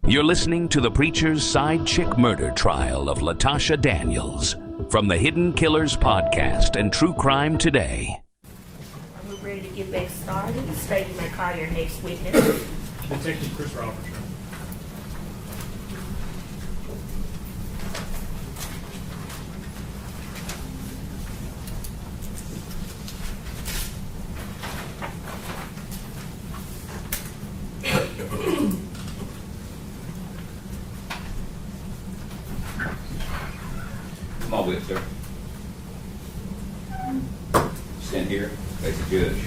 You're listening to the Preacher's Side Chick murder trial of Latoshia Daniels from the Hidden Killers podcast and True Crime Today. We're ready to get back started. State you may call your next witness. Detective Chris Roberts. Come on with, sir. Stand here, face the judge.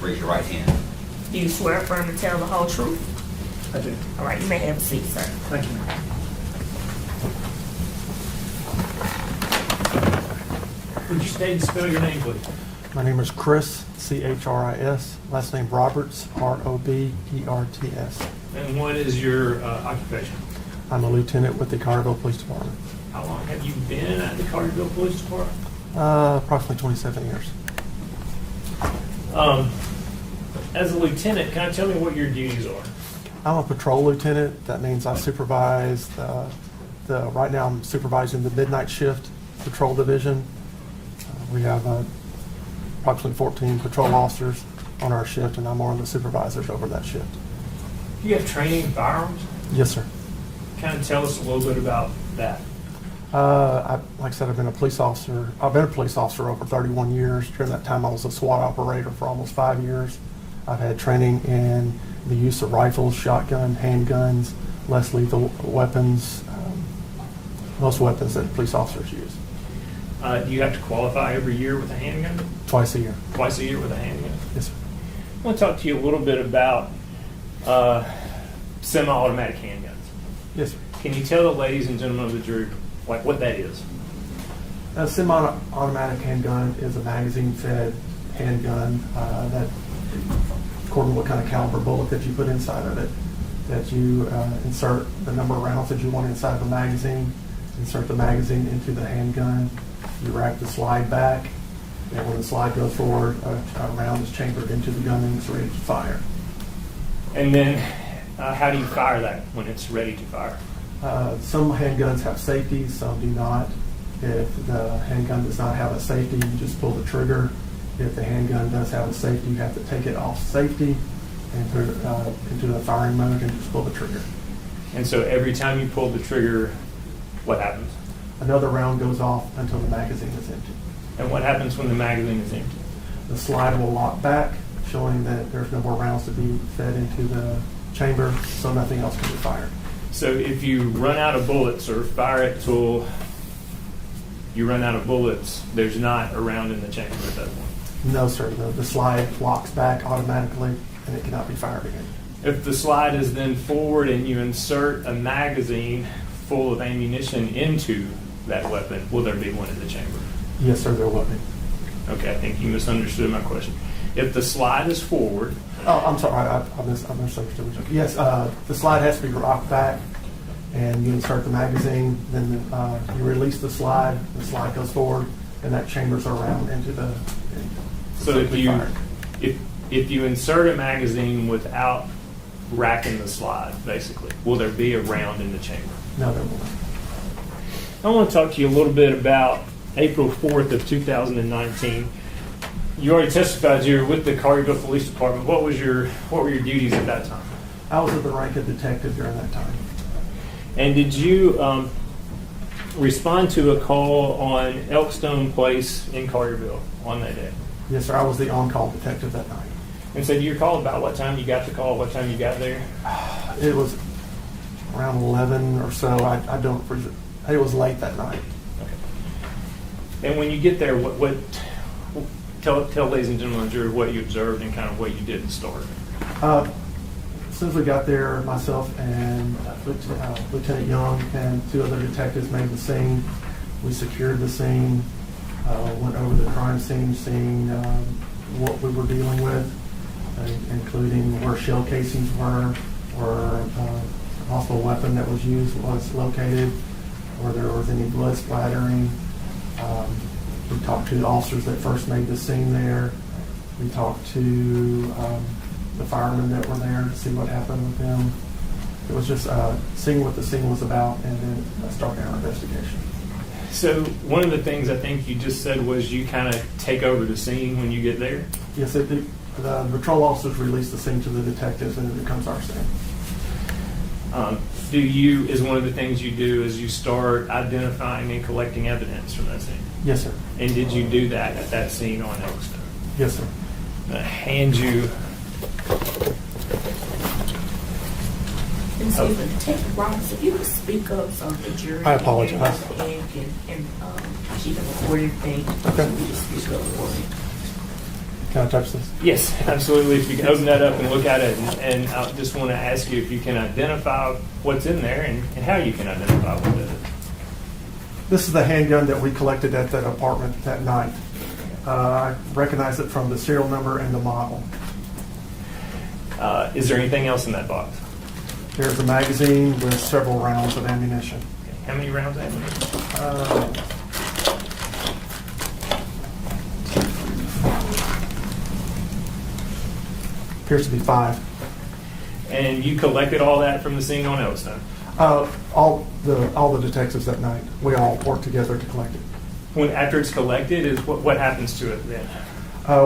Raise your right hand. Do you swear affirm to tell the whole truth? I do. All right, you may have a seat, sir. Thank you, ma'am. Would you state and spell your name, please? My name is Chris, C-H-R-I-S. Last name Roberts, R-O-B-E-R-T-S. And what is your occupation? I'm a lieutenant with the Collierville Police Department. How long have you been at the Collierville Police Department? Approximately 27 years. As a lieutenant, can you tell me what your duties are? I'm a patrol lieutenant. That means I supervise right now I'm supervising the midnight shift patrol division. We have approximately 14 patrol officers on our shift, and I'm one of the supervisors over that shift. Do you have training in firearms? Yes, sir. Kind of tell us a little bit about that. Like I said, I've been a police officer. I've been a police officer over 31 years. During that time, I was a SWAT operator for almost 5 years. I've had training in the use of rifles, shotgun, handguns, less lethal weapons, most weapons that police officers use. Do you have to qualify every year with a handgun? Twice a year. Twice a year with a handgun? Yes, sir. I want to talk to you a little bit about semi-automatic handguns. Yes, sir. Can you tell the ladies and gentlemen of the jury what that is? A semi-automatic handgun is a magazine-fed handgun that, according to what kind of caliber bullet that you put inside of it, that you insert the number of rounds that you want inside of the magazine, insert the magazine into the handgun, you rack the slide back, and when the slide goes forward, a round is chambered into the gun and it's ready to fire. And then how do you fire that when it's ready to fire? Some handguns have safety, some do not. If the handgun does not have a safety, you just pull the trigger. If the handgun does have a safety, you have to take it off safety and put it into the firing mode and just pull the trigger. And so every time you pull the trigger, what happens? Another round goes off until the magazine is empty. And what happens when the magazine is empty? The slide will lock back, showing that there's no more rounds to be fed into the chamber, so nothing else can be fired. So if you run out of bullets or fire it till you run out of bullets, there's not a round in the chamber at that point? No, sir. The slide locks back automatically, and it cannot be fired again. If the slide is then forward and you insert a magazine full of ammunition into that weapon, will there be one in the chamber? Yes, sir, there will be. Okay, I think you misunderstood my question. If the slide is forward... Oh, I'm sorry, I misunderstood. Yes, the slide has to be rocked back, and you insert the magazine, then you release the slide goes forward, and that chambers around into the... So if you insert a magazine without racking the slide, basically, will there be a round in the chamber? No, there won't. I want to talk to you a little bit about April 4th of 2019. You already testified you were with the Collierville Police Department. What were your duties at that time? I was at the rank of detective during that time. And did you respond to a call on Elkstone Place in Collierville on that day? Yes, sir. I was the on-call detective that night. And so do you recall about what time you got the call, what time you got there? It was around 11 or so. It was late that night. Okay. And when you get there, tell ladies and gentlemen of the jury what you observed and kind of what you did to start. As soon as we got there, myself and Lieutenant Young and two other detectives made the scene. We secured the scene, went over the crime scene, seeing what we were dealing with, including where shell casings were, where a hostile weapon that was used was located, where there was any blood splattering. We talked to the officers that first made the scene there. We talked to the firemen that were there to see what happened with them. It was just seeing what the scene was about and then starting our investigation. So one of the things I think you just said was you kind of take over the scene when you get there? Yes, the patrol officers release the scene to the detectives and it becomes our scene. Is one of the things you do is you start identifying and collecting evidence from that scene? Yes, sir. And did you do that at that scene on Elkstone? Yes, sir. I'm going to hand you... And so, Detective Roberts, if you could speak up so the jury. I apologize. And she can record everything. Okay. So we just speak up for it. Can I touch this? Yes, absolutely. If you can open that up and look at it, and I just want to ask you if you can identify what's in there and how you can identify what it is. This is the handgun that we collected at that apartment that night. I recognize it from the serial number and the model. Is there anything else in that box? There's a magazine with several rounds of ammunition. How many rounds of ammunition? Appears to be 5. And you collected all that from the scene on Elkstone? All the detectives that night, we all worked together to collect it. After it's collected, is what happens to it then?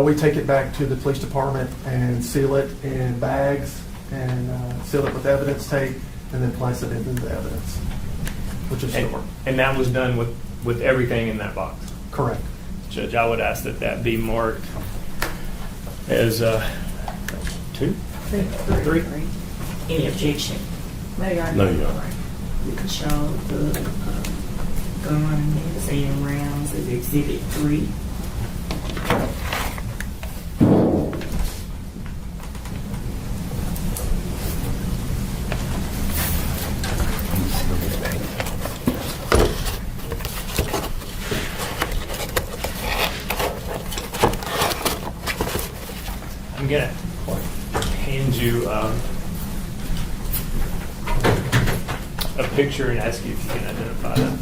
We take it back to the police department and seal it in bags and seal it with evidence tape and then place it into the evidence, which is stored. And that was done with everything in that box? Correct. Judge, I would ask that be marked as 2? 3? Any objection? No, Your Honor. No, Your Honor. You can show the gun magazine rounds as Exhibit 3. I'm going to hand you a picture and ask you if you can identify that.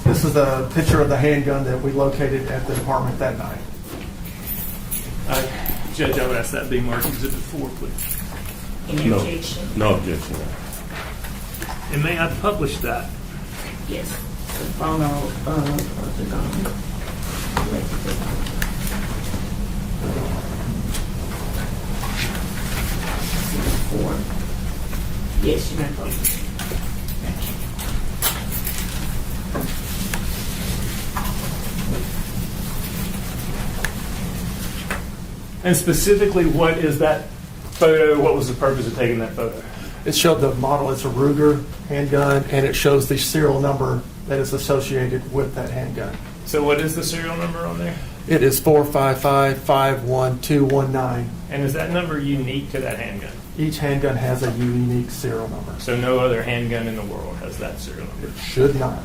This is a picture of the handgun that we located at the department that night. Judge, I would ask that be marked Exhibit 4, please. Any No. objection? No objection. And may I publish that? Yes. The photo of the gun. Yes, you may publish. And specifically, what is that photo? What was the purpose of taking that photo? It showed the model. It's a Ruger handgun, and it shows the serial number that is associated with that handgun. So what is the serial number on there? It is 455-51219. And is that number unique to that handgun? Each handgun has a unique serial number. So no other handgun in the world has that serial number? Should not.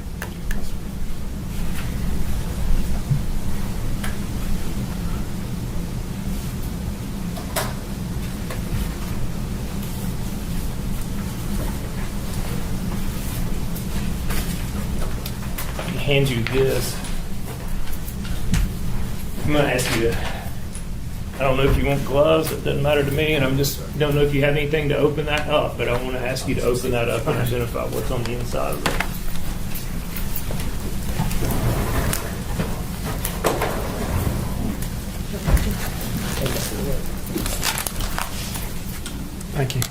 Hand you this. I'm going to ask you to, I don't know if you want gloves, it doesn't matter to me, and don't know if you have anything to open that up, but I want to ask you to open that up and identify what's on the inside of it. Thank you.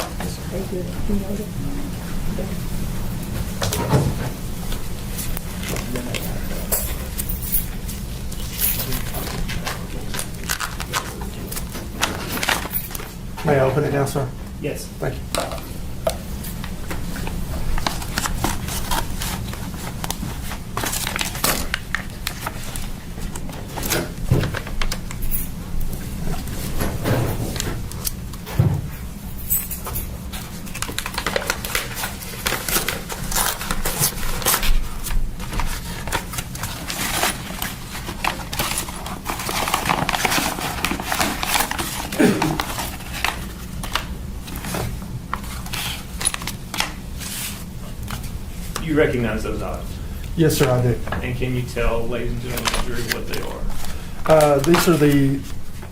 May I open it now, sir? Yes. Thank you. recognize those items? Yes, sir, I do. And can you tell, ladies and gentlemen of the jury, what they are? These are the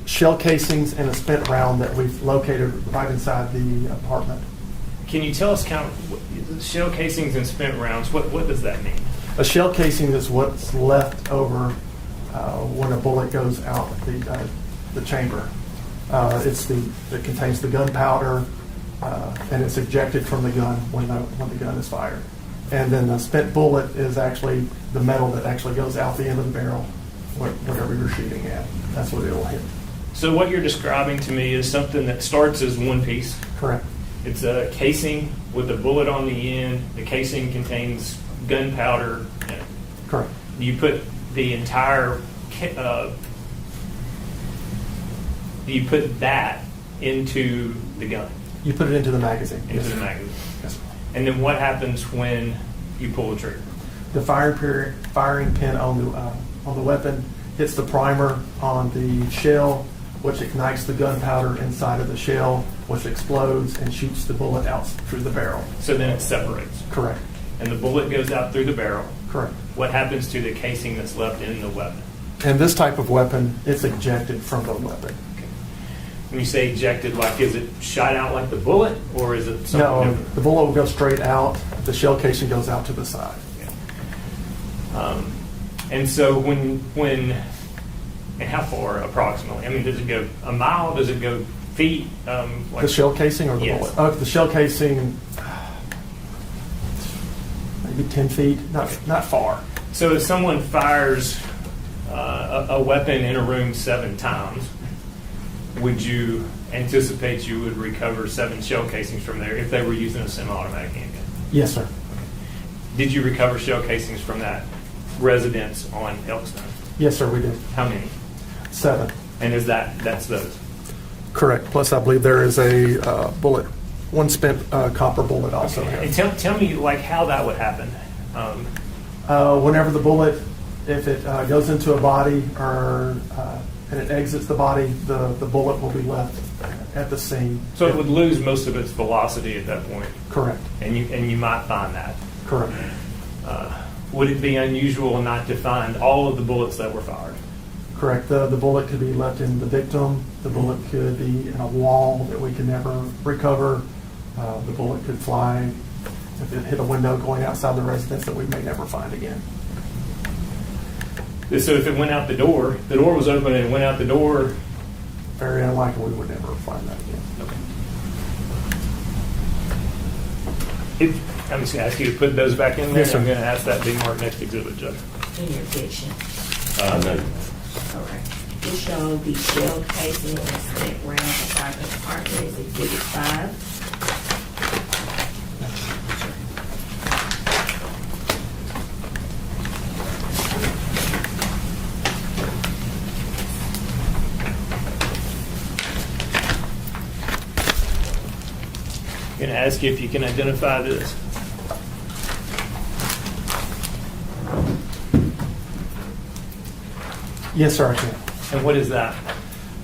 shell casings and a spent round that we've located right inside the apartment. Can you tell us shell casings and spent rounds? What does that mean? A shell casing is what's left over when a bullet goes out the chamber. It contains the gunpowder, and it's ejected from the gun when the gun is fired. And then the spent bullet is actually the metal that actually goes out the end of the barrel, whatever you're shooting at. That's what it'll hit. So what you're describing to me is something that starts as one piece. Correct. It's a casing with a bullet on the end. The casing contains gunpowder in it. Correct. You put the entire, you put that into the gun, You put it into the magazine. into Yes, the sir. magazine. Yes, sir. And then what happens when you pull the trigger? The firing pin on the weapon hits the primer on the shell, which ignites the gunpowder inside of the shell, which explodes and shoots the bullet out through the barrel. So then it separates. Correct. And the bullet goes out through the barrel. Correct. What happens to the casing that's left in the weapon? And this type of weapon, it's ejected from the weapon. When you say ejected, like, is it shot out like the bullet, or is it something No, different? the bullet will go straight out. The shell casing goes out to the side. And so and how far approximately? I mean, does it go a mile? Does it go feet? The shell casing or the Yes. bullet? Oh, the shell casing, maybe 10 feet, not far. So if someone fires a weapon in a room 7 times, would you anticipate you would recover 7 shell casings from there if they were using a semi-automatic handgun? Yes, sir. Did you recover shell casings from that residence on Elkstone? Yes, sir, we did. How many? 7. And that's those? Correct. Plus, I believe there is a bullet, one spent copper bullet also. And tell me, like, how that would happen. Whenever the bullet, if it goes into a body and it exits the body, the bullet will be left at the scene. So it would lose most of its velocity at that point. Correct. And you might find that. Correct. Would it be unusual not to find all of the bullets that were fired? Correct. The bullet could be left in the victim. The bullet could be in a wall that we can never recover. The bullet could fly if it hit a window going outside the residence that we may never find again. So if it went out the door was open and it went out the door. Very unlikely we would never find that again. Okay. I'm just going to ask you to put those back in there. Yes, sir. I'm going to ask that be marked next exhibit, Judge. Any objection? No. All right. This shows the shell casing and spent round inside the apartment is exhibit 5. I'm going to ask you if you can identify this. Yes, sir, I can. And what is that?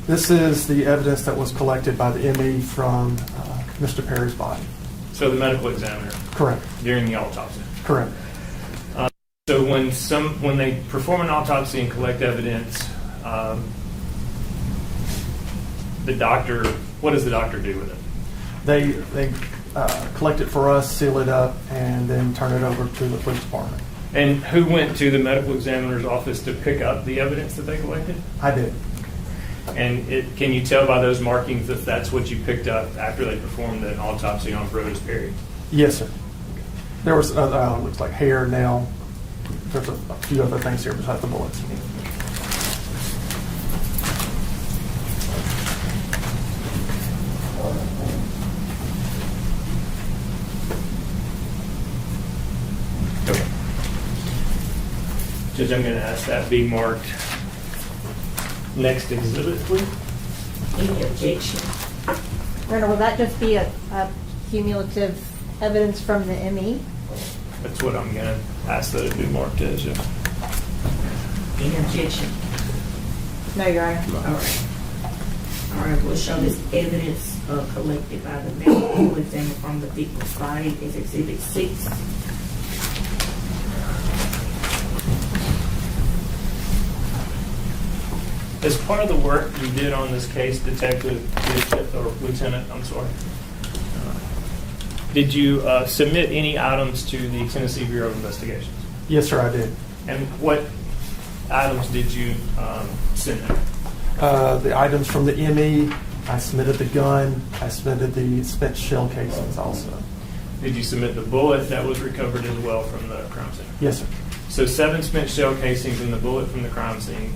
This is the evidence that was collected by the ME from Mr. Perry's body. So the medical examiner Correct. during the autopsy. Correct. So when they perform an autopsy and collect evidence, the doctor, what does the doctor do with it? They collect it for us, seal it up, and then turn it over to the police department. And who went to the medical examiner's office to pick up the evidence that they collected? I did. And can you tell by those markings that that's what you picked up after they performed an autopsy on Brodes Perry? Yes, sir. There was looks like hair, nail. There's a few other things here besides the bullets. Okay. Judge, I'm going to ask that be marked next exhibit, please. Any objection? Brenda, will that just be a cumulative evidence from the ME? That's what I'm going to ask that it be marked as. Yeah. Any objection? No, Your Honor. All right. All right, we'll show this evidence collected by the medical examiner from the victim's body is exhibit 6. As part of the work you did on this case, Lieutenant, did you submit any items to the Tennessee Bureau of Investigations? Yes, sir, I did. And what items did you send in? The items from the ME, I submitted the gun, I submitted the spent shell casings also. Did you submit the bullet that was recovered as well from the crime scene? Yes, sir. So 7 spent shell casings and the bullet from the crime scene,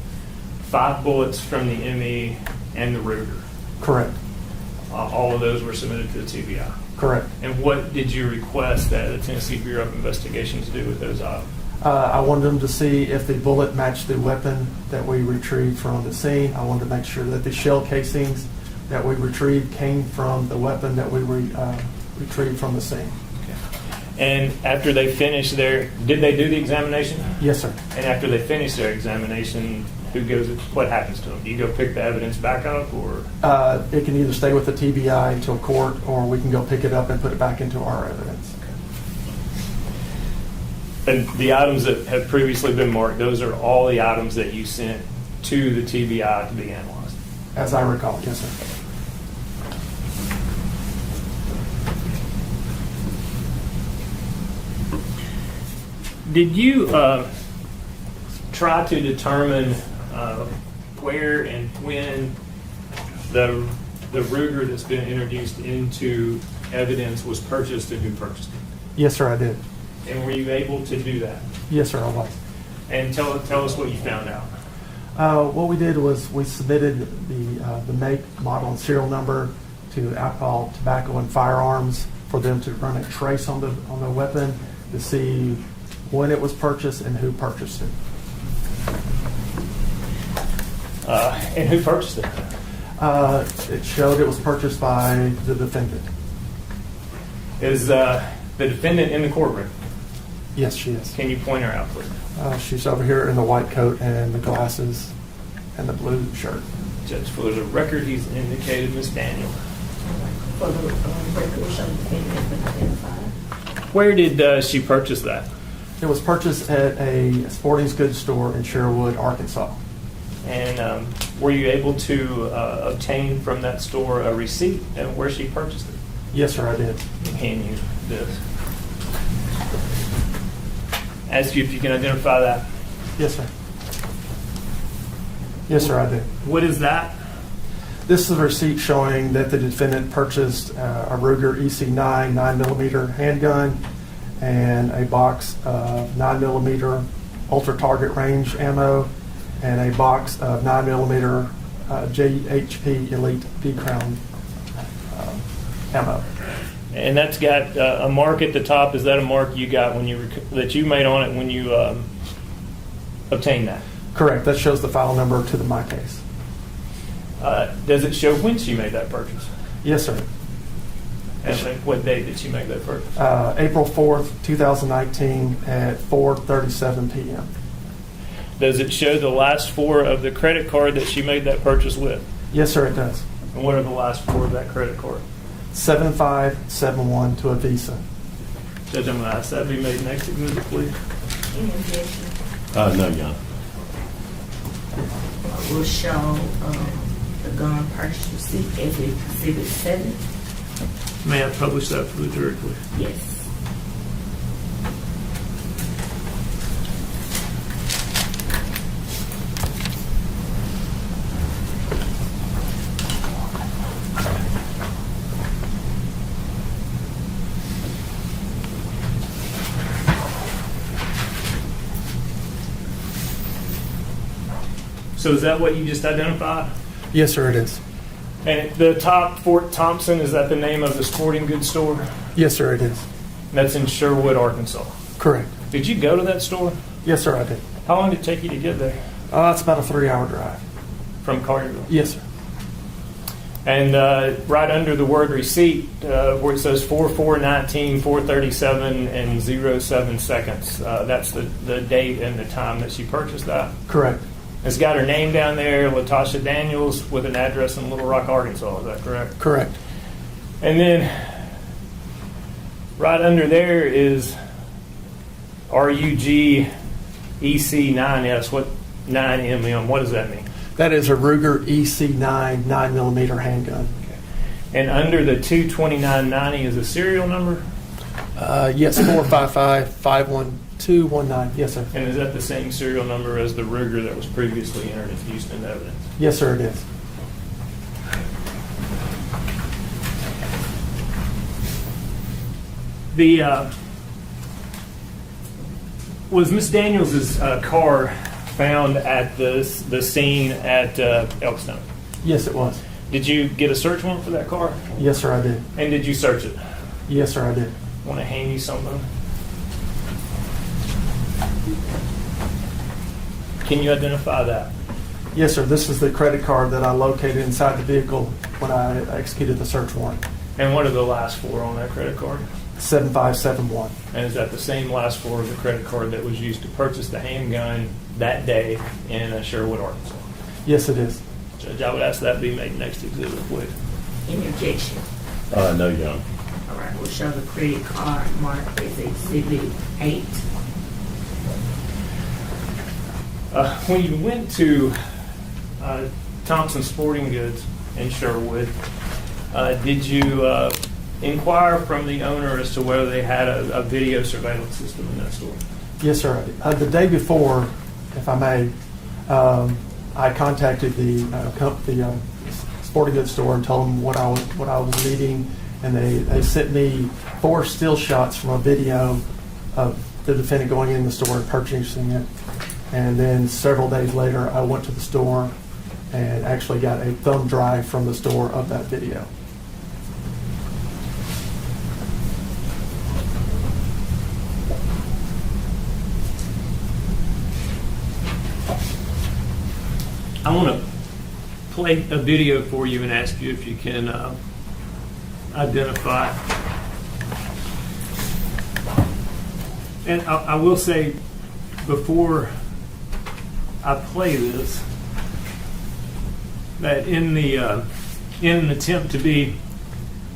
5 bullets from the ME and the Ruger. Correct. All of those were submitted to the TBI. Correct. And what did you request that the Tennessee Bureau of Investigations do with those items? I wanted them to see if the bullet matched the weapon that we retrieved from the scene. I wanted to make sure that the shell casings that we retrieved came from the weapon that we retrieved from the scene. Okay. And after they finished did they do the examination? Yes, sir. And after they finish their examination, what happens to them? Do you go pick the evidence back up, or? It can either stay with the TBI until court, or we can go pick it up and put it back into our evidence. And the items that have previously been marked, those are all the items that you sent to the TBI to be analyzed? As I recall, yes, sir. Did you try to determine where and when the Ruger that's been introduced into evidence was purchased and who purchased it? Yes, sir, I did. And were you able to do that? Yes, sir, I was. And tell us what you found out. What we did was we submitted the make, model, and serial number to Alcohol, Tobacco, and Firearms for them to run a trace on the weapon to see when it was purchased and who purchased it. And who purchased it? It showed it was purchased by the defendant. Is the defendant in the courtroom? Yes, she is. Can you point her out, please? She's over here in the white coat and the glasses and the blue shirt. Judge, for the record, he's indicated Miss Daniel. For the record, show the defendant has been identified. Where did she purchase that? It was purchased at a sporting goods store in Sherwood, Arkansas. And were you able to obtain from that store a receipt of where she purchased it? Yes, sir, I did. Can you this? Ask you if you can identify that. Yes, sir. Yes, sir, I did. What is that? This is a receipt showing that the defendant purchased a Ruger EC9 9mm handgun and a box of 9mm ultra target range ammo and a box of 9mm JHP Elite B-Crown ammo. And that's got a mark at the top. Is that a mark you got that you made on it when you obtained that? Correct. That shows the file number to my case. Does it show when she made that purchase? Yes, sir. And what date did she make that purchase? April 4th, 2019 at 4:37 p.m. Does it show the last 4 of the credit card that she made that purchase with? Yes, sir, it does. And what are the last 4 of that credit card? 7571 to a Visa. Judge, I'm going to ask that be made next exhibit, please. Any objection? No, Your Honor. Will show the gun purchase receipt as Exhibit 7. May I publish that for the jury, please? Yes. So is that what you just identified? Yes, sir, it is. And the top, Fort Thompson, is that the name of the sporting goods store? Yes, sir, it is. That's in Sherwood, Arkansas. Correct. Did you go to that store? Yes, sir, I did. How long did it take you to get there? It's about a 3-hour drive. From Collierville? Yes, sir. And right under the word receipt, where it says 4/4/19, 4:37 and 07 seconds, that's the date and the time that she purchased that. Correct. It's got her name down there, Latoshia Daniels, with an address in Little Rock, Arkansas. Is that correct? Correct. And then right under there is RUG EC9S. What 9mm? What does that mean? That is a Ruger EC9 9mm handgun. And under the 22990 is a serial number? Yes, 455-51219. Yes, sir. And is that the same serial number as the Ruger that was previously entered into Houston evidence? Yes, sir, it is. Was Miss Daniels' car found at the scene at Elkstone? Yes, it was. Did you get a search warrant for that car? Yes, sir, I did. And did you search it? Yes, sir, I did. Want to hand you something? Can you identify that? Yes, sir. This is the credit card that I located inside the vehicle when I executed the search warrant. And what are the last four on that credit card? 7571. And is that the same last four of the credit card that was used to purchase the handgun that day in Sherwood, Arkansas? Yes, it is. Judge, I would ask that be made next exhibit, please. Any objection? No, Your Honor. All right, we'll show the credit card marked as Exhibit 8. When you went to Thompson Sporting Goods in Sherwood, did you inquire from the owner as to whether they had a video surveillance system in that store? Yes, sir. The day before, if I may, I contacted the sporting goods store and told them what I was needing, and they sent me 4 still shots from a video of the defendant going in the store and purchasing it. And then several days later, I went to the store and actually got a thumb drive from the store of that video. I want to play a video for you and ask you if you can identify. And I will say, before I play this, that in an attempt to be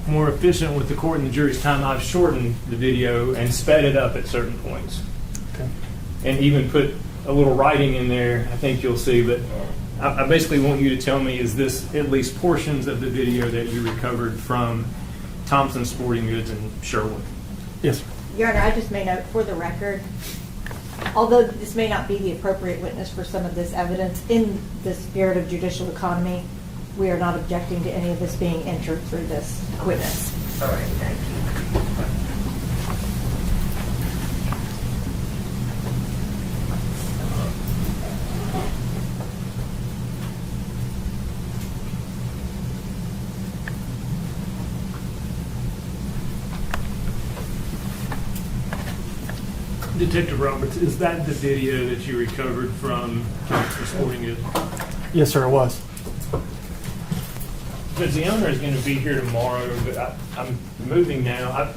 more efficient with the court and the jury's time, I've shortened the video and sped it up at certain points. Okay. And even put a little writing in there, I think you'll see. But I basically want you to tell me, is this at least portions of the video that you recovered from Thompson Sporting Goods in Sherwood? Yes, sir. Your Honor, I just may note for the record, although this may not be the appropriate witness for some of this evidence, in the spirit of judicial economy, we are not objecting to any of this being entered through this witness. All right, thank you. Detective Roberts, is that the video that you recovered from Thompson Sporting Goods? Yes, sir, it was. Because the owner is going to be here tomorrow, but I'm moving now.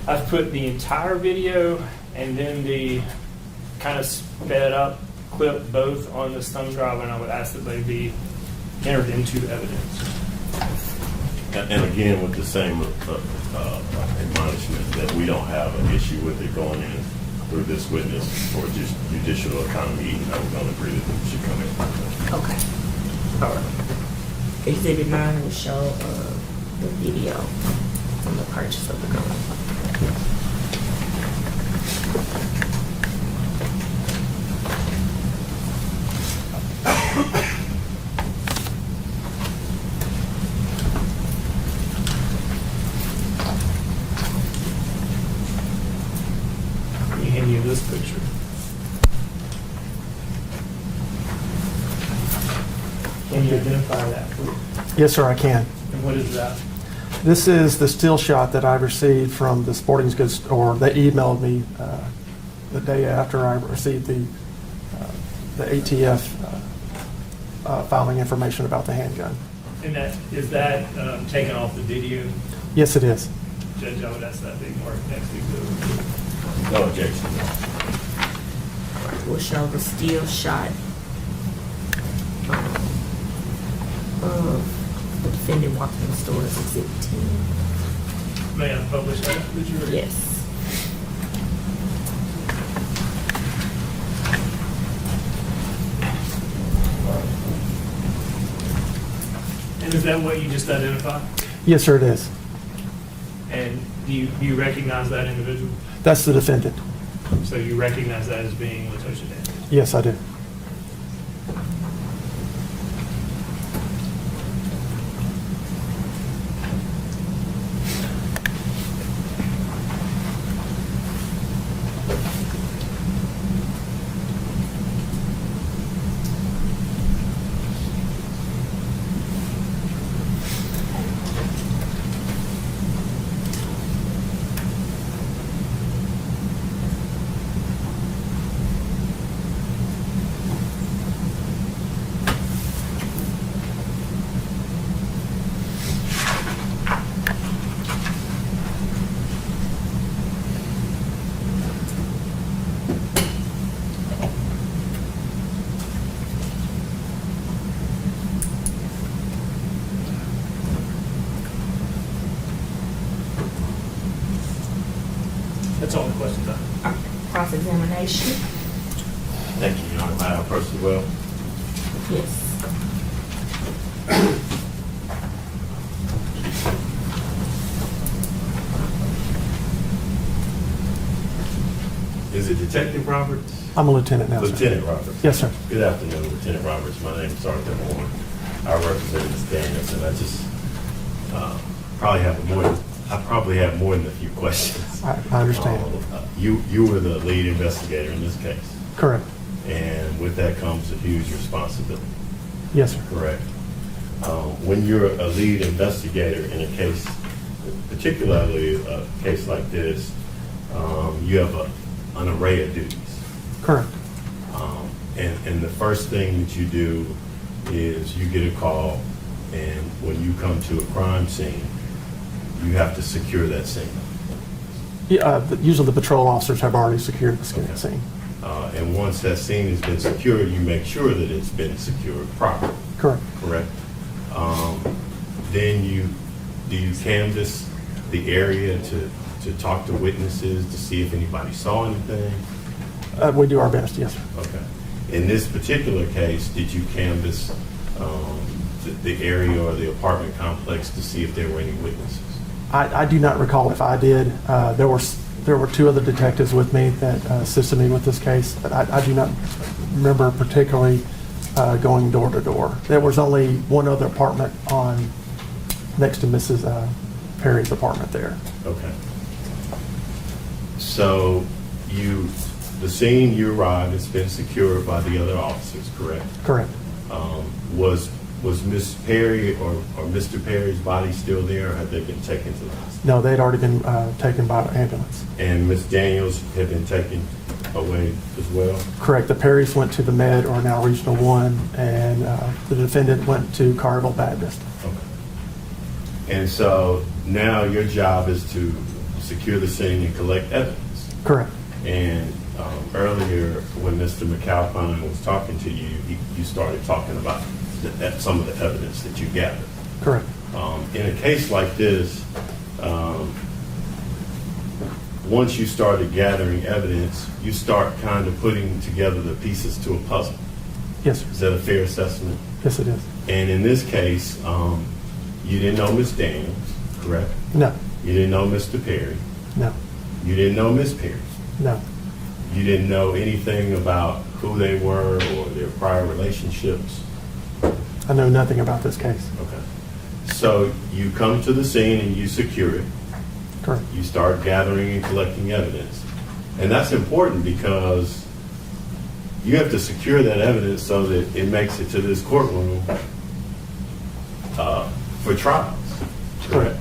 I've put the entire video and then the kind of sped up clip both on this thumb drive, and I would ask that they be entered into evidence. And again, with the same admonishment that we don't have an issue with it going in through this witness for just judicial economy, even though we don't agree that it should come in. Okay. All right. Exhibit 9 will show the video from the purchase of the gun. Let me hand you this picture. Can you identify that, please? Yes, sir, I can. And what is that? This is the still shot that I received from the sporting goods store. They emailed me the day after I received the ATF filing information about the handgun. And is that taken off the video? Yes, it is. Judge, I would ask that be marked next exhibit. No objection. We'll show the still shot of the defendant walking in the store as Exhibit 10. May I publish that for the jury? Yes. that what you just identified? Yes, sir, it is. And do you recognize that individual? That's the defendant. So you recognize that as being Latoshia Daniels? Yes, I do. That's all the questions I have. Cross-examination? Thank you, Your Honor. May I proceed well? Yes. Is it Detective Roberts? I'm a lieutenant now, sir. Lieutenant Roberts? Yes, sir. Good afternoon, Lieutenant Roberts. My name is Sergeant Moore. I represent Ms. Daniels, and I just probably have more than a few questions. I understand. You were the lead investigator in this case, Correct. and with that comes a huge responsibility, Yes, sir. correct? When you're a lead investigator in a case, particularly a case like this, you have an array of duties. Correct. And the first thing that you do is you get a call, and when you come to a crime scene, you have to secure that scene. Yeah, usually the patrol officers have already secured the Okay. scene. And once that scene has been secured, you make sure that it's been secured properly, Correct. correct? Then do you canvass the area to talk to witnesses, to see if anybody saw anything? We do our best, yes, sir. Okay. In this particular case, did you canvass the area or the apartment complex to see if there were any witnesses? I do not recall if I did. There were two other detectives with me that assisted me with this case, but I do not remember particularly going door to door. There was only one other apartment next to Mrs. Perry's apartment there. Okay. So the scene you arrived, it's been secured by the other officers, correct? Correct. Was Miss Perry or Mr. Perry's body still there, or had they been taken to the hospital? No, they had already been taken by ambulance. And Miss Daniels had been taken away as well? Correct. The Perrys went to the Med, or now Regional 1, and the defendant went to Collierville Baptist. Okay. And so now your job is to secure the scene and collect evidence. Correct. And earlier, when Mr. McAlpine was talking to you, you started talking about some of the evidence that you gathered. Correct. In a case like this, once you started gathering evidence, you start kind of putting together the pieces to a puzzle. Yes, sir. Is that a fair assessment? Yes, it is. And in this case, you didn't know Ms. Daniels, correct? No. You didn't know Mr. Perry. No. You didn't know Ms. Perry. No. You didn't know anything about who they were or their prior relationships. I know nothing about this case. Okay. So you come to the scene and you secure it. Correct. You start gathering and collecting evidence. And that's important because you have to secure that evidence so that it makes it to this courtroom for trials. Correct.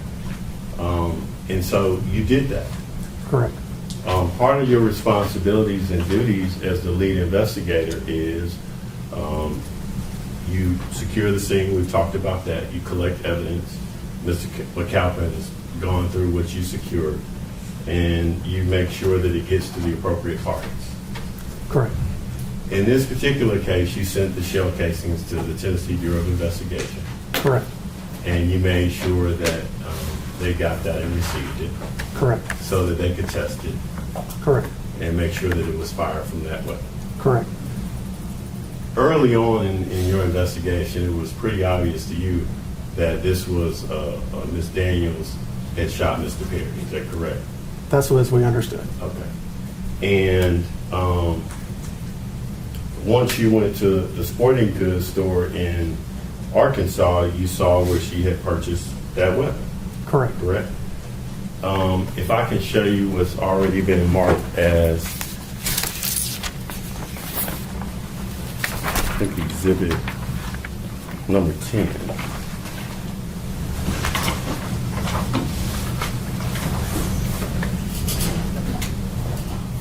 And so you did that. Correct. Part of your responsibilities and duties as the lead investigator is you secure the scene. We've talked about that. You collect evidence. Mr. McAlpin has gone through what you secured, and you make sure that it gets to the appropriate parties. Correct. In this particular case, you sent the shell casings to the Tennessee Bureau of Investigation, Correct. and you made sure that they got that and received it Correct. so that they could test it Correct. and make sure that it was fired from that weapon. Correct. Early on in your investigation, it was pretty obvious to you that this was Ms. Daniels had shot Mr. Perry. Is that correct? That's what we understood. Okay. And once you went to the sporting goods store in Arkansas, you saw where she had purchased that weapon. Correct. Correct. If I can show you what's already been marked as, I think, exhibit number 10.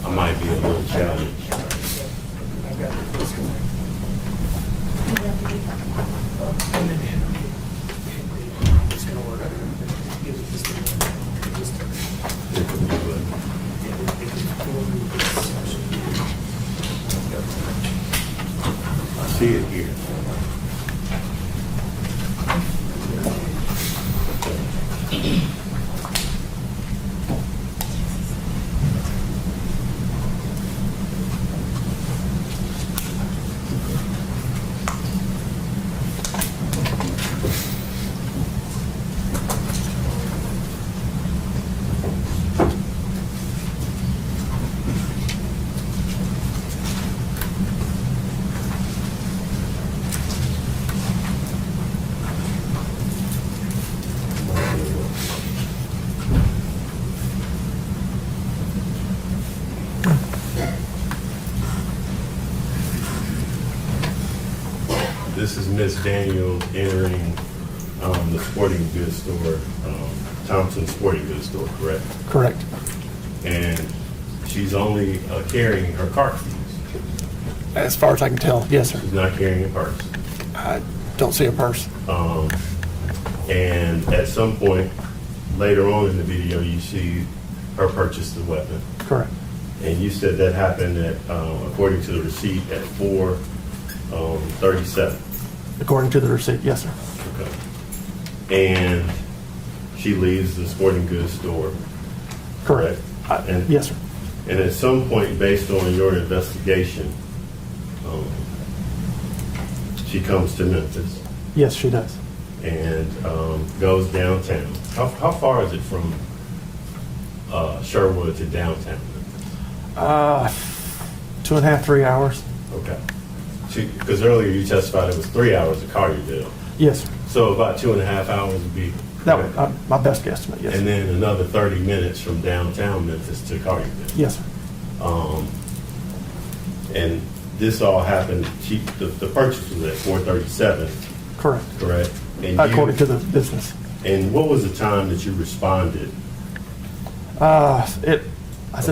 I might be a little challenged. I see it here. This is Miss Daniels entering the sporting goods store, Thompson Sporting Goods Store, correct? Correct. And she's only carrying her car keys. As far as I can tell, yes, sir. She's not carrying a purse. I don't see a purse. And at some point later on in the video, you see her purchase the weapon. Correct. And you said that happened at, according to the receipt, at 4:37. According to the receipt, yes, sir. Okay. And she leaves the sporting goods store. Correct. And- Yes, sir. And at some point, based on your investigation, she comes to Memphis Yes, she does. and goes downtown. How far is it from Sherwood to downtown Memphis? 2.5, 3 hours. Okay. Because earlier you testified it was 3 hours to Collierville. Yes, sir. So about 2.5 hours would be. That was my best guesstimate, yes, And sir. then another 30 minutes from downtown Memphis to Collierville. Yes, sir. And this all happened, the purchase was at 4:37, Correct. correct? And According to the business. And what was the time that you responded? I said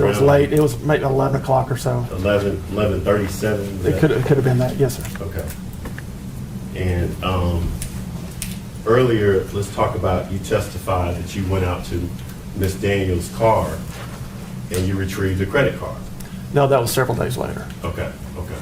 it was Around- late. It was maybe 11 o'clock or so. 11:37? It could have been that, yes, sir. Okay. And earlier, let's talk about, you testified that you went out to Miss Daniels' car and you retrieved a credit card. No, that was several days later. Okay, okay.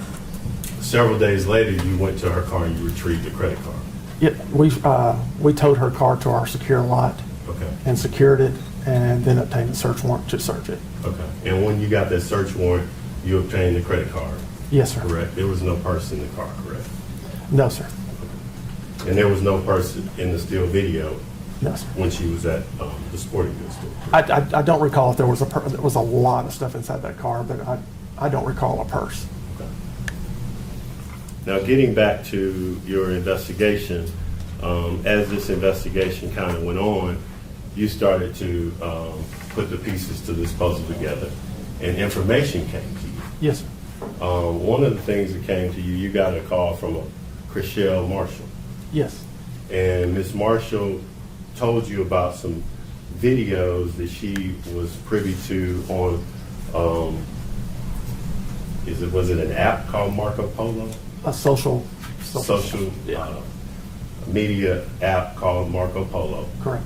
Several days later, you went to her car and you retrieved a credit card. Yeah, we towed her car to our secure lot Okay, and secured it, and then obtained a search warrant to search it. okay. And when you got that search warrant, you obtained the credit card, Yes, sir. correct? There was no purse in the car, correct? No, sir. And there was no purse in the still video No, sir. when she was at the sporting goods store. I don't recall if there was there was a lot of stuff inside that car, but I don't recall a purse. Okay. Now, getting back to your investigation, as this investigation kind of went on, you started to put the pieces to this puzzle together, and information came to you. Yes, sir. One of the things that came to you, you got a call from a Chriselle Marshall, Yes. and Ms. Marshall told you about some videos that she was privy to on, was it an app called Marco Polo? A social Social media app called Marco Polo. Correct.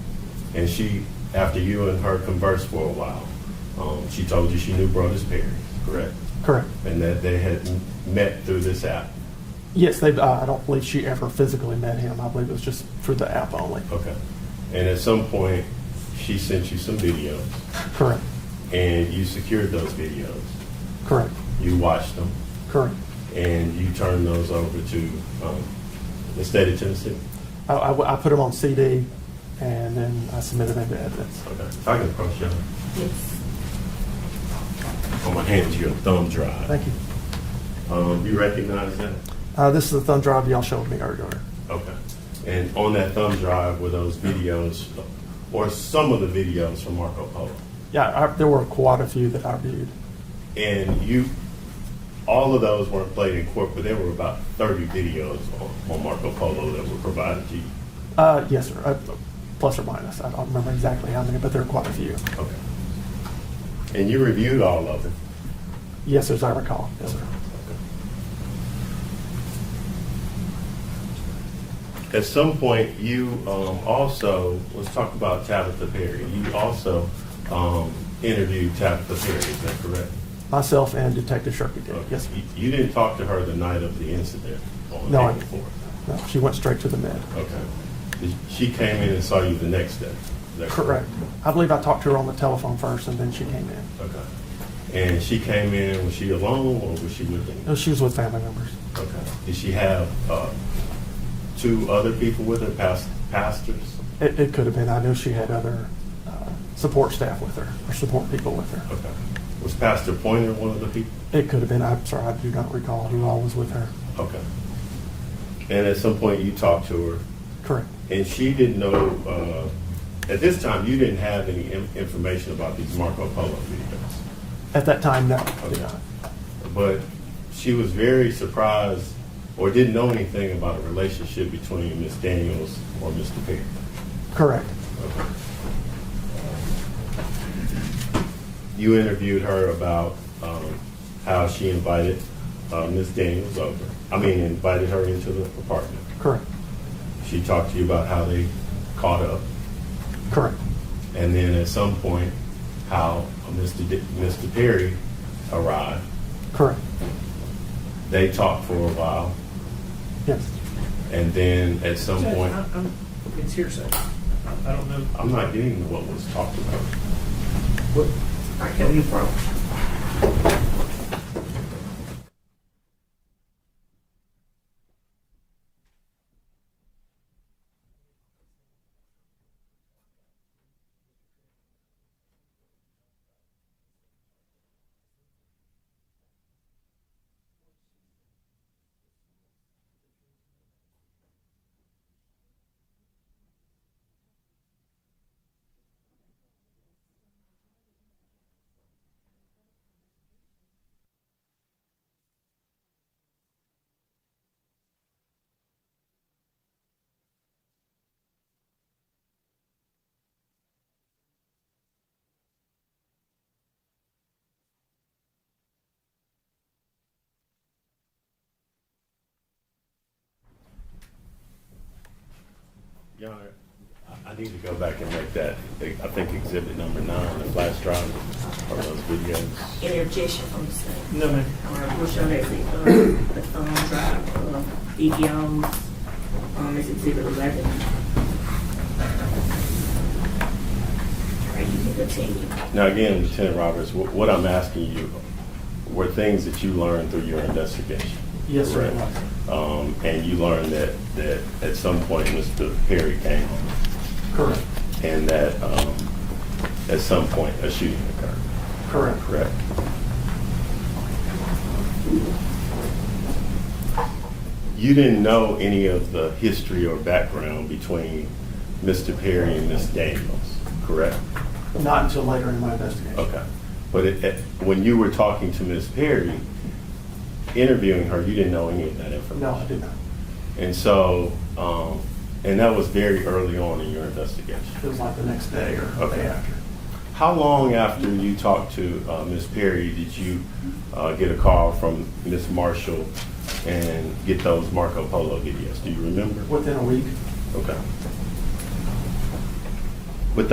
And she, after you and her conversed for a while, she told you she knew Brodes Perry, correct? Correct. And that they had met through this app. Yes, I don't believe she ever physically met him. I believe it was just through the app only. Okay. And at some point, she sent you some videos, Correct. and you secured those videos. Correct. You watched them, Correct. and you turned those over to the state of Tennessee. I put them on CD, and then I submitted them to evidence. Okay. If I can approach you. Yes. I'm going to hand you a thumb drive. Thank you. You recognize that? This is the thumb drive y'all showed me earlier. Okay. And on that thumb drive were those videos, or some of the videos from Marco Polo. Yeah, there were quite a few that I viewed. And all of those weren't played in court, but there were about 30 videos on Marco Polo that were provided to you. Yes, sir. Plus or minus. I don't remember exactly how many, but there are quite a few. Okay. And you reviewed all of them? Yes, as I recall. Yes, sir. At some point, you also, let's talk about Tabitha Perry. You also interviewed Tabitha Perry, is that correct? Myself and Detective Shirky did. Okay. Yes, sir. You didn't talk to her the night of the incident on No, I April didn't. 4th? No, she went straight to the med. Okay. She came in and saw you the next day? Is that Correct. I believe I talked to her on the telephone first, and then she came in. Okay. And she came in, was she alone or was she with No, them? she was with family members. Okay. Did she have two other people with her, pastors? It could have been. I know she had other support staff with her, or support people with her. Okay. Was Pastor Pointer one of the people? It could have been. I'm sorry, I do not recall who all was with her. Okay. And at some point you talked to her, Correct. and she didn't know, at this time you didn't have any information about these Marco Polo videos. At that time, no. I did Okay. not. But she was very surprised or didn't know anything about a relationship between Ms. Daniels or Mr. Perry. Correct. Okay. You interviewed her about how she invited Ms. Daniels over. Invited her into the apartment. Correct. She talked to you about how they caught up. Correct. And then at some point, how Mr. Perry arrived. Correct. They talked for a while. Yes. And then at some point, It's hearsay. I don't know. I'm not getting what was talked about. Where are you from? Your Honor, I need to go back and make that, I think exhibit number 9, the flash drive, or those videos. Any objection from the state? No, ma'am. All right, we'll show that the thumb drive, videos, is exhibit 11. All right, you can continue. Now again, Lieutenant Roberts, what I'm asking you were things that you learned through your investigation. Yes, sir. It Correct. was. And you learned that at some point Mr. Perry came home, Correct. and that at some point a shooting occurred. Correct. Correct. You didn't know any of the history or background between Mr. Perry and Miss Daniels, correct? Not until later in my investigation. Okay. But when you were talking to Miss Perry, interviewing her, you didn't know any of that information? No, I did not. And so, and that was very early on in your investigation. It was like the next day or the Okay. day after. How long after you talked to Miss Perry did you get a call from Miss Marshall and get those Marco Polo videos? Do you remember? Within a week. Okay. Would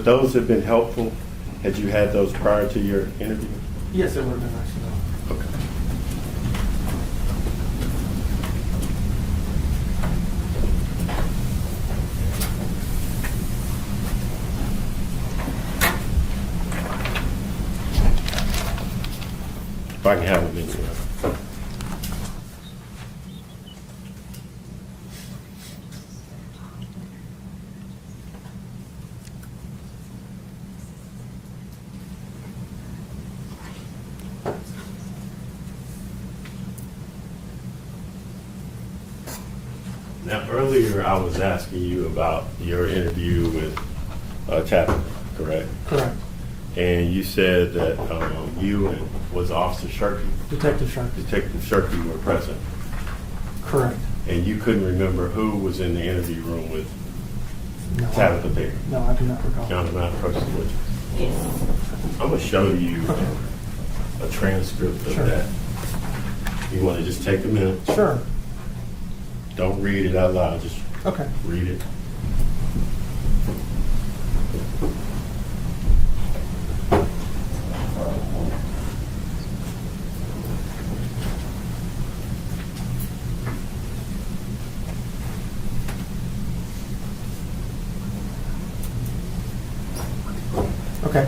those have been helpful had you had those prior to your interview? Yes, it would have been nice to know. Okay. If I can have a minute. Now, earlier I was asking you about your interview with Chapman, correct? Correct. And you said that you and was Officer Shirky, Detective Sharkey. Detective Shirky were present, Correct. and you couldn't remember who was in the interview room with No, Tabitha Perry. No, I do not recall. John not person with you. Yes. I'm gonna show you a transcript of Sure. that. You want to just take a minute? Sure. Don't read it out loud. Just Okay. read it. Okay.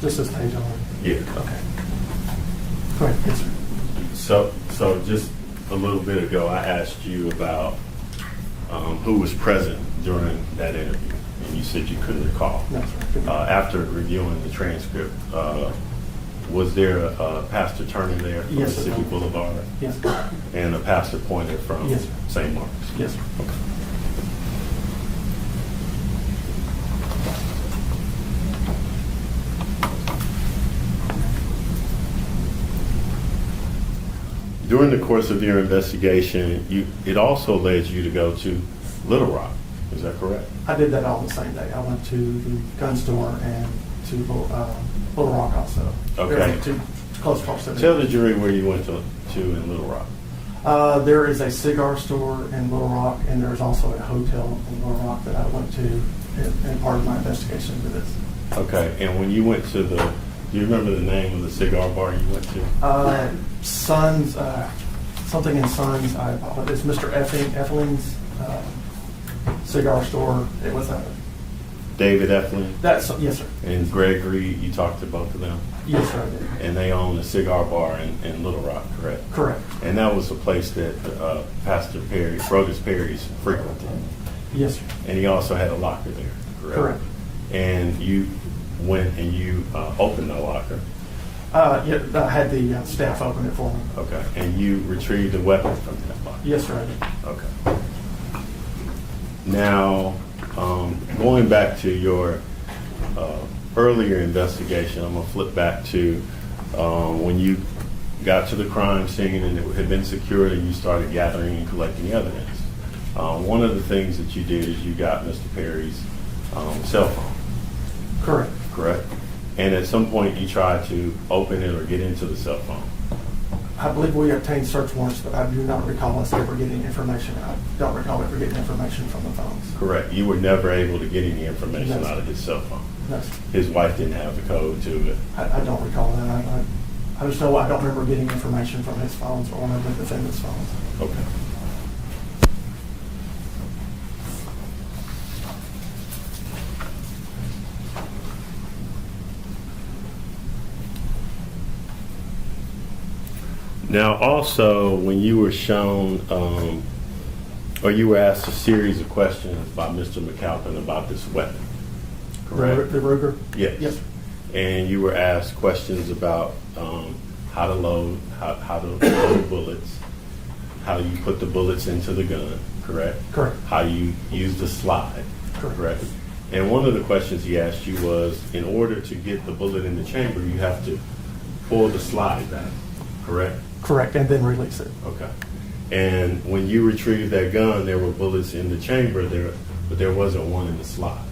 This is page on. Yeah. Okay. Go ahead. Yes, sir. So just a little bit ago, I asked you about who was present during that interview, and you said you couldn't recall. No, sir. After reviewing the transcript, was there a pastor turning there from Yes, sir. Mississippi Boulevard Yes. and a pastor pointer from Yes, sir. St. Mark's? Yes, sir. During the course of your investigation, it also led you to go to Little Rock. Is that correct? I did that all the same day. I went to the gun store and to Little Rock also. Okay. To close proximity. Tell the jury where you went to in Little Rock. There is a cigar store in Little Rock, and there's also a hotel in Little Rock that I went to in part of my investigation into this. Okay, and when you went to do you remember the name of the cigar bar you went to? Sons, something in Sons. It's Mr. Effeling's cigar store. It was a. David Eflin That's yes, sir. and Gregory, you talked to both of them? Yes, sir. I did. And they own a cigar bar in Little Rock, correct? Correct. And that was a place that Pastor Perry, Brodes Perry's frequented. Yes, sir. And he also had a locker there, correct? Correct. And you went and you opened the locker. Yeah, I had the staff open it for me. Okay. And you retrieved a weapon from that locker. Yes, sir. I did. Okay. Now, going back to your earlier investigation, I'm going to flip back to when you got to the crime scene and it had been secured and you started gathering and collecting evidence. One of the things that you did is you got Mr. Perry's cell phone. Correct. Correct? And at some point you tried to open it or get into the cell phone. I believe we obtained search warrants, but I do not recall us ever getting information. I don't recall ever getting information from the phones. Correct. You were never able to get any information No, sir. out of his cell phone. No, sir. His wife didn't have the code to it. I don't recall that. I just know I don't remember getting information from his phones or one of the defendant's phones. Okay. Now, also, when you were shown, or you were asked a series of questions by Mr. McAlpin about this weapon, correct? The Ruger? Yes. Yes, sir. And you were asked questions about how to load bullets, how you put the bullets into the gun, correct? Correct. How you use the slide, Correct. And one of the questions he asked you was, in order to get the bullet in the chamber, you have to pull the slide back, correct? Correct, and then release it. Okay. And when you retrieved that gun, there were bullets in the chamber there, but there wasn't one in the slide.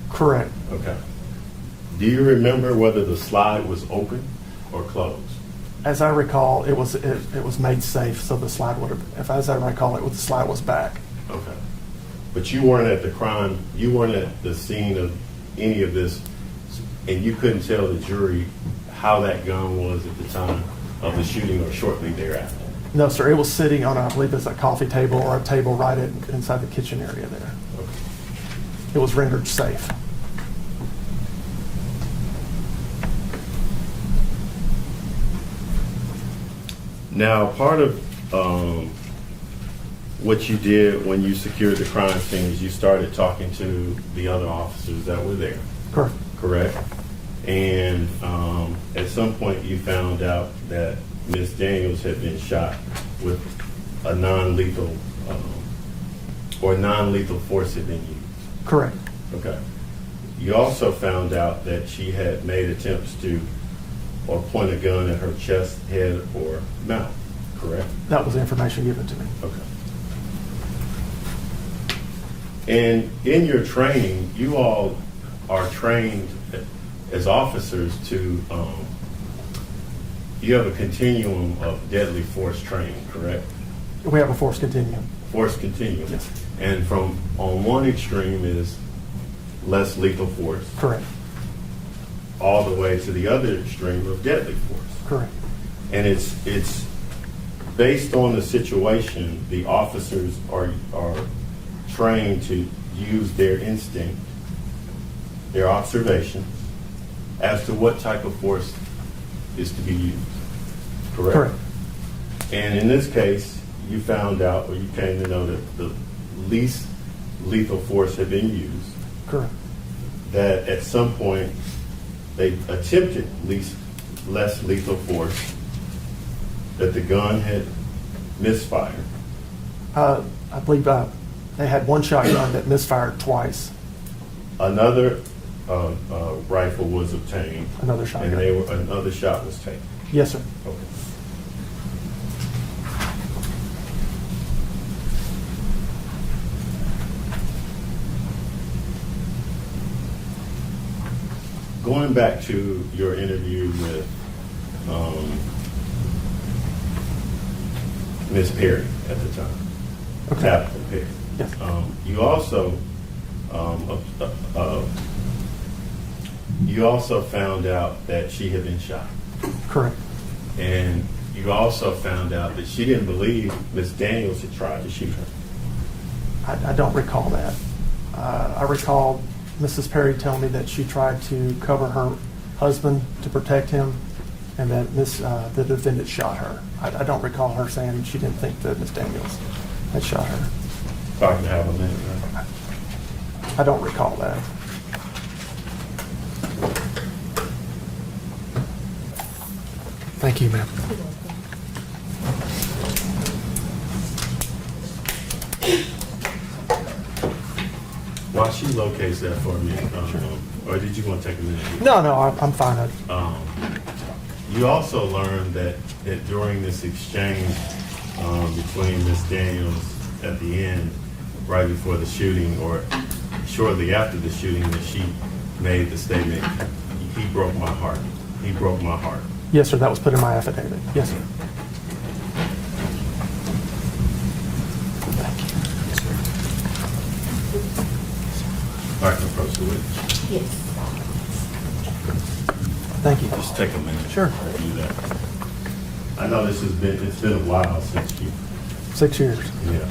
Correct. Okay. Do you remember whether the slide was open or closed? As I recall, it was made safe, so the slide would have. As I recall, the slide was back. Okay. But you weren't at the crime. You weren't at the scene of any of this, and you couldn't tell the jury how that gun was at the time of the shooting or shortly thereafter. No, sir. It was sitting on, I believe it's a coffee table or a table right inside the kitchen area there. Okay. It was rendered safe. Now, part of what you did when you secured the crime scene is you started talking to the other officers that were there, Correct. correct? And at some point you found out that Ms. Daniels had been shot with a non-lethal or non-lethal force had been used. Correct. Okay. You also found out that she had made attempts to or point a gun at her chest, head, or mouth, correct? That was the information given to me. Okay. And in your training, you all are trained as officers to, you have a continuum of deadly force training, correct? We have a force continuum. Force continuum. Yes. And from on one extreme is less lethal force, Correct. all the way to the other extreme of deadly force. Correct. And it's based on the situation. The officers are trained to use their instinct, their observation, as to what type of force is to be used. Correct? Correct. And in this case, you found out, or you came to know that the least lethal force had been used, Correct. that at some point they attempted less lethal force, that the gun had misfired. I believe they had one shotgun that misfired twice. Another rifle was obtained. Another shotgun. And another shot was taken. Yes, sir. Okay. Going back to your interview with Ms. Perry at the time, Okay. Tabitha Perry. Yes. You also found out that she had been shot, Correct. and you also found out that she didn't believe Ms. Daniels had tried to shoot her. I don't recall that. I recall Mrs. Perry telling me that she tried to cover her husband to protect him, and that the defendant shot her. I don't recall her saying she didn't think that Ms. Daniels had shot her. If I can have a minute, right? I don't recall that. Thank you, ma'am. While she locates that for me, or did you want to take a minute? No, I'm fine. You also learned that during this exchange between Ms. Daniels at the end, right before the shooting, or shortly after the shooting, that she made the statement, "He broke my heart. He broke my heart." Yes, sir. That was put in my affidavit. Yes, sir. All right, approach the witness. Yes. Thank you. Just take a minute. Sure. To do that. I know it's been a while since you. 6 years. Yeah.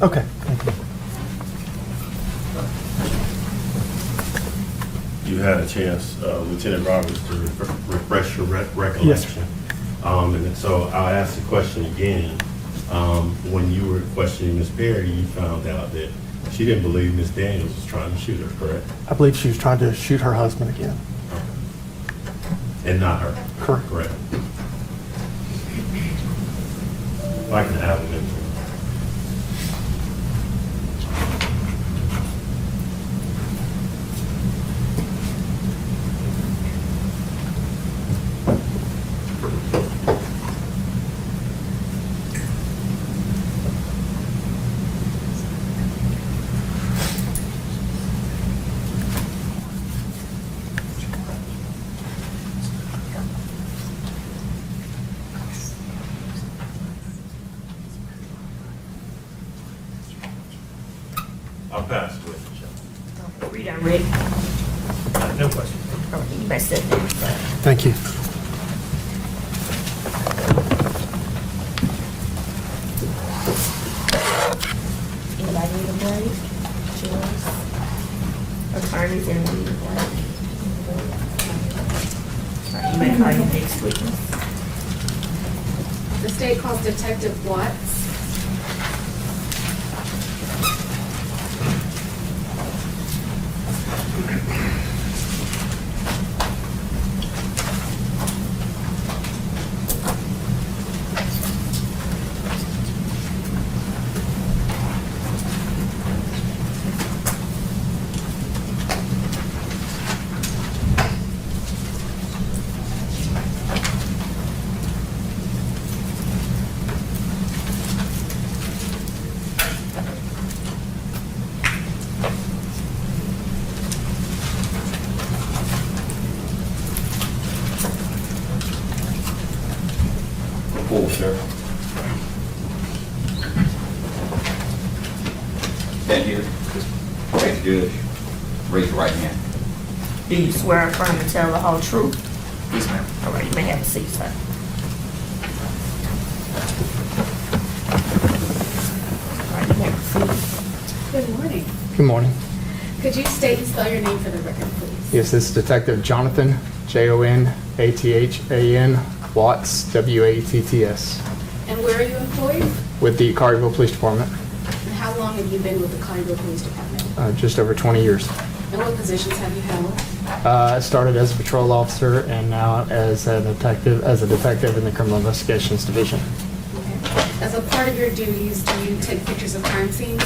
Okay. Thank you. You had a chance, Lieutenant Roberts, to refresh your recollection. Yes, sir. And so I'll ask the question again. When you were questioning Ms. Perry, you found out that she didn't believe Ms. Daniels was trying to shoot her, correct? I believe she was trying to shoot her husband again. And not her? Correct. Correct. If I can have a minute. I'll pass the witness. Read, I'm ready. No question. Okay, you better sit down. Thank you. Anybody need a break? Jurors? Attorneys in need a break? All right, you may call your next witness. The state calls Detective Watts. Cool, sir. Stand here. Face the judge. Raise your right hand. Do you swear or affirm to tell the whole truth? Yes, ma'am. All right, you may have a seat, sir. All right, you may have a seat. Good morning. Good morning. Could you state and spell your name for the record, please? Yes, this is Detective Jonathan, Jonathan, Watts, Watts, And where are you employed? with the Collierville Police Department. And how long have you been with the Collierville Police Department? Just over 20 years. And what positions have you held? I started as a patrol officer and now as a detective in the Criminal Investigations Division. Okay. As a part of your duties, do you take pictures of crime scenes?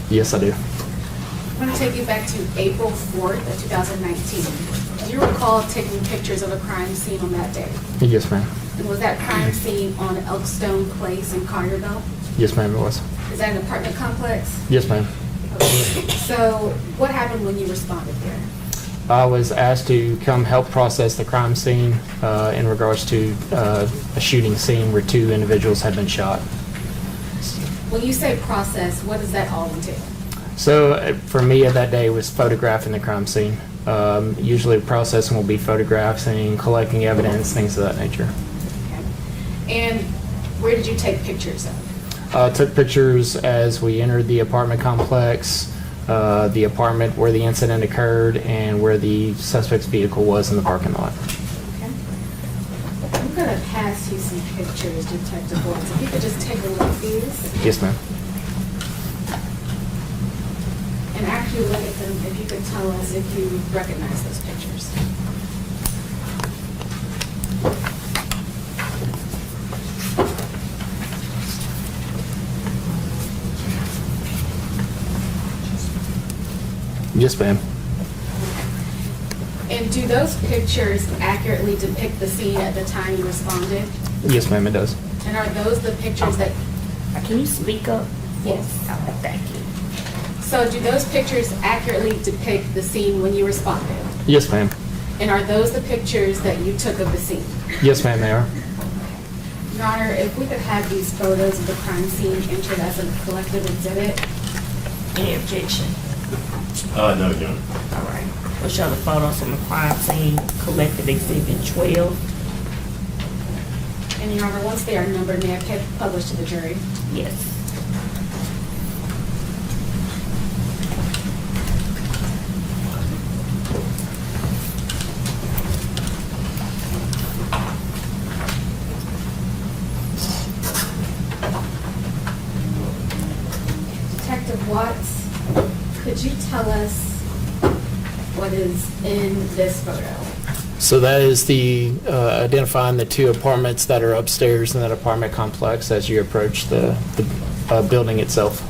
Yes, I do. I want to take you back to April 4th of 2019. Do you recall taking pictures of a crime scene on that day? Yes, ma'am. And was that crime scene on Elkstone Place in Collierville? Yes, ma'am, it was. Is that an apartment complex? Yes, ma'am. Okay. So what happened when you responded there? I was asked to come help process the crime scene in regards to a shooting scene where 2 individuals had been shot. When you say process, what does that all entail? So for me that day was photographing the crime scene. Usually processing will be photographing, collecting evidence, things of that nature. Okay. And where did you take pictures of? Took pictures as we entered the apartment complex, the apartment where the incident occurred, and where the suspect's vehicle was in the parking lot. Okay. I'm going to pass you some pictures, Detective Watts. If you could just take a look at these. Yes, ma'am. And after you look at them, if you could tell us if you recognize those pictures. Yes, ma'am. And do those pictures accurately depict the scene at the time you responded? Yes, ma'am, it does. And are those the pictures that... Can you speak up? Yes. All right, thank you. So do those pictures accurately depict the scene when you responded? Yes, ma'am. And are those the pictures that you took of the scene? Yes, ma'am, they are. Your Honor, if we could have these photos of the crime scene entered as a collective exhibit. Any objection? No, Your Honor. All right. We'll show the photos from the crime scene, collective exhibit 12. And Your Honor, once they are numbered, may I get published to the jury? Yes. Detective Watts, could you tell us what is in this photo? So that is the identifying the 2 apartments that are upstairs in that apartment complex as you approach the building itself.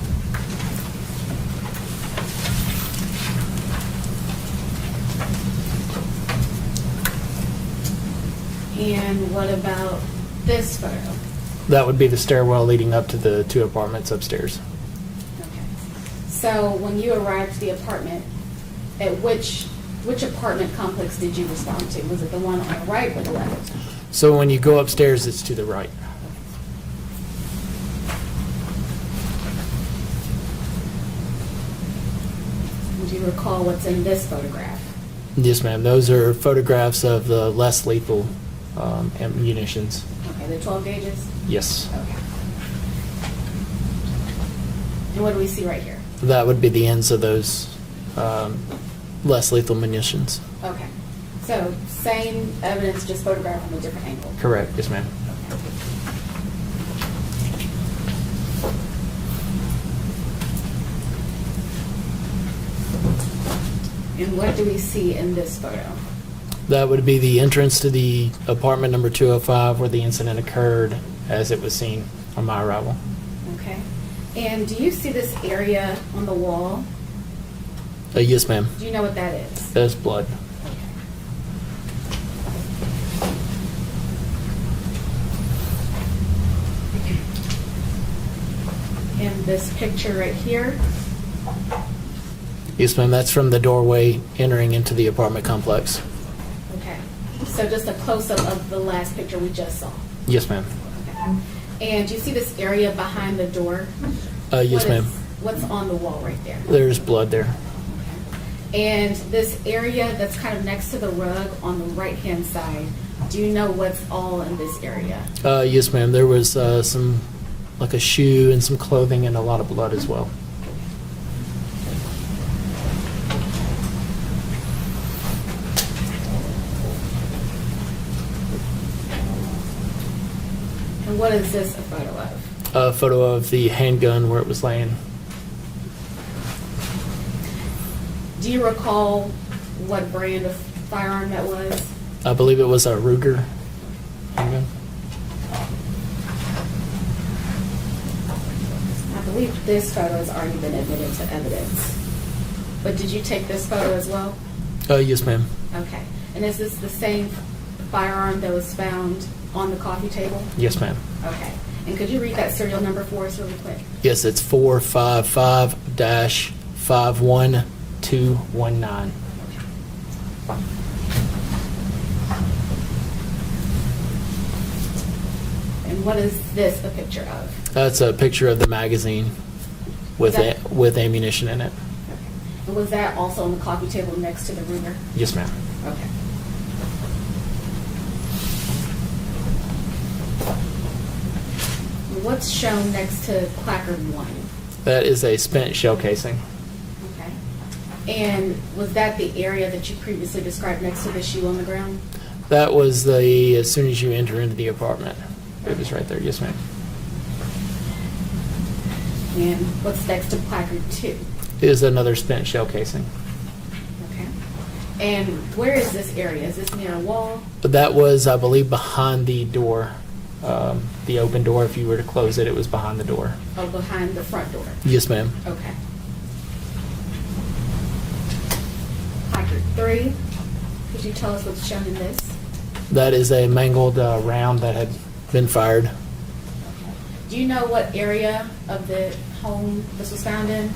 And what about this photo? That would be the stairwell leading up to the 2 apartments upstairs. Okay. So when you arrived at the apartment, at which apartment complex did you respond to? Was it the one on the right or the left? So when you go upstairs, it's to the right. Do you recall what's in this photograph? Yes, ma'am. Those are photographs of the less lethal munitions. Okay, the 12 gauges? Yes. Okay. And what do we see right here? That would be the ends of those less lethal munitions. Okay. So same evidence, just photographed from a different angle. Correct. Yes, ma'am. And what do we see in this photo? That would be the entrance to the apartment number 205 where the incident occurred as it was seen on my arrival. Okay. And do you see this area on the wall? Yes, ma'am. Do you know what that is? That's blood. And this picture right here? Yes, ma'am. That's from the doorway entering into the apartment complex. Okay. So just a close-up of the last picture we just saw. Yes, ma'am. Okay. And do you see this area behind the door? Yes, ma'am. What's on the wall right there? There's blood there. And this area that's kind of next to the rug on the right-hand side, do you know what's all in this area? Yes, ma'am. There was some, like a shoe and some clothing and a lot of blood as well. And what is this a photo of? A photo of the handgun where it was laying. Do you recall what brand of firearm that was? I believe it was a Ruger handgun. I believe this photo has already been admitted to evidence. But did you take this photo as well? Yes, ma'am. Okay. And is this the same firearm that was found on the coffee table? Yes, ma'am. Okay. And could you read that serial number for us really quick? Yes, it's 455-51219. And what is this a picture of? That's a picture of the magazine with with ammunition in it. Okay. And was that also on the coffee table next to the Ruger? Yes, ma'am. Okay. What's shown next to placard 1? That is a spent shell casing. Okay. And was that the area that you previously described next to the shoe on the ground? That was the as soon as you enter into the apartment. It was right there. Yes, ma'am. And what's next to placard 2? It is another spent shell casing. Okay. And where is this area? Is this near a wall? But that was, I believe, behind the door. The open door, if you were to close it, it was behind the door. Oh, behind the front door? Yes, ma'am. Okay. Placard 3. Could you tell us what's shown in this? That is a mangled round that had been fired. Okay. Do you know what area of the home this was found in?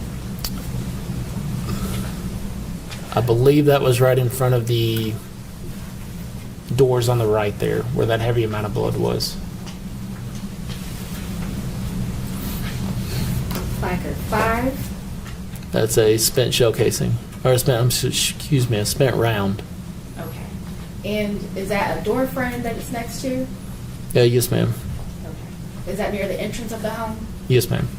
I believe that was right in front of the doors on the right there, where that heavy amount of blood was. Placard 5. That's a spent shell casing, or a spent round. Okay. And is that a door frame that it's next to? Yes, ma'am. Okay. Is that near the entrance of the home? Yes, ma'am.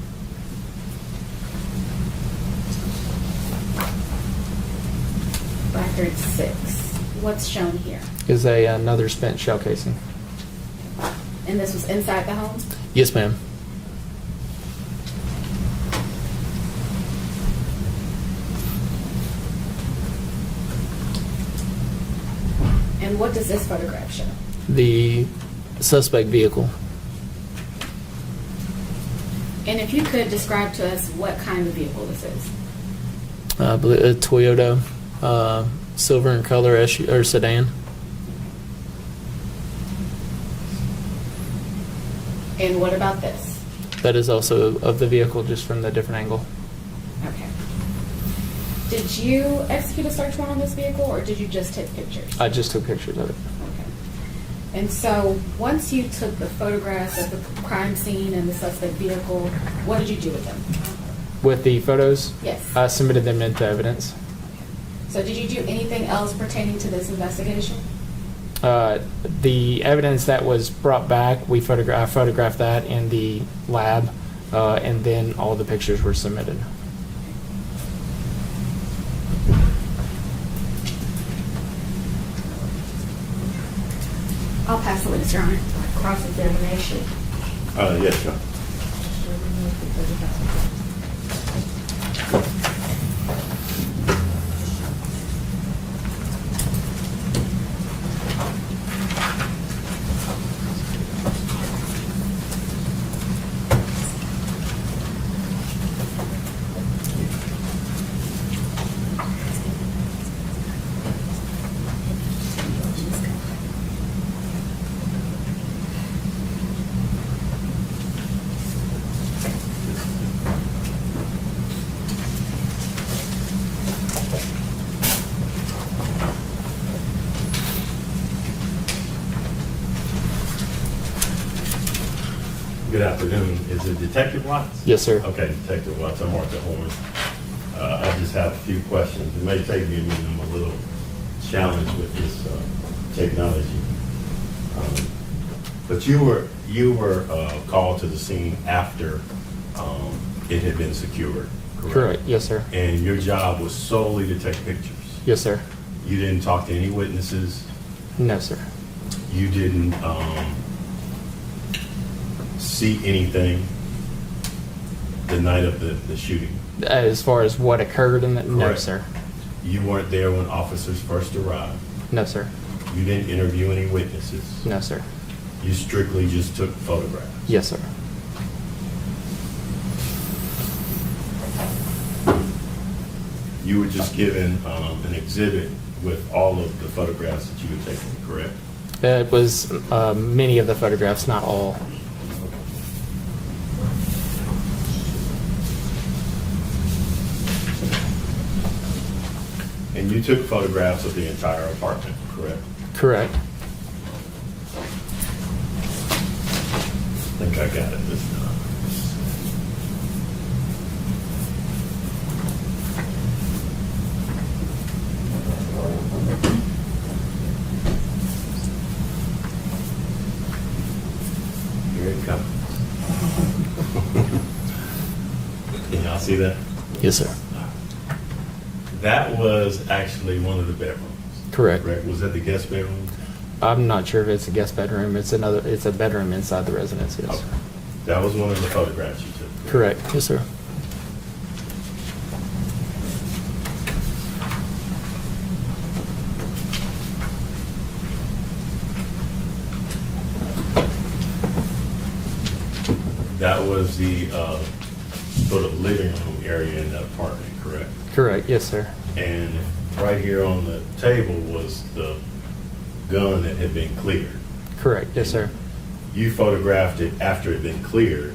Placard 6. What's shown here? Is another spent shell casing. And this was inside the home? Yes, ma'am. And what does this photograph show? The suspect vehicle. And if you could describe to us what kind of vehicle this is? I believe a Toyota silver in color SUV, or sedan. And what about this? That is also of the vehicle, just from the different angle. Okay. Did you execute a search warrant on this vehicle, or did you just take pictures? I just took pictures of it. Okay. And so, once you took the photographs of the crime scene and the suspect vehicle, what did you do with them? With the photos, Yes. I submitted them into evidence. So did you do anything else pertaining to this investigation? The evidence that was brought back, I photographed that in the lab, and then all the pictures were submitted. I'll pass the witness, Your Honor. Cross-examination. Yes, sir. Good afternoon. Is it Detective Watts? Yes, sir. Okay, Detective Watts. I'm Arthur Horn. I just have a few questions. It may take me I'm a little challenged with this technology. But you were called to the scene after it had been secured, correct? Correct. Yes, sir. And your job was solely to take pictures. Yes, sir. You didn't talk to any witnesses. No, sir. You didn't see anything the night of the shooting. As far as what occurred in the, no, Correct. sir. You weren't there when officers first arrived. No, sir. You didn't interview any witnesses. No, sir. You strictly just took photographs. Yes, sir. You were just given an exhibit with all of the photographs that you had taken, correct? It was many of the photographs, not all. And you took photographs of the entire apartment, correct? Correct. I think I got it this time. Here it comes. Can y'all see that? Yes, sir. That was actually one of the bedrooms. Correct. Correct. Was that the guest bedroom? I'm not sure if it's a guest bedroom. It's a bedroom inside the residence. Yes. Okay. That was one of the photographs you took. Correct. Yes, sir. That was the sort of living room area in that apartment, correct? Correct. Yes, sir. And right here on the table was the gun that had been cleared. Correct. Yes, sir. You photographed it after it had been cleared,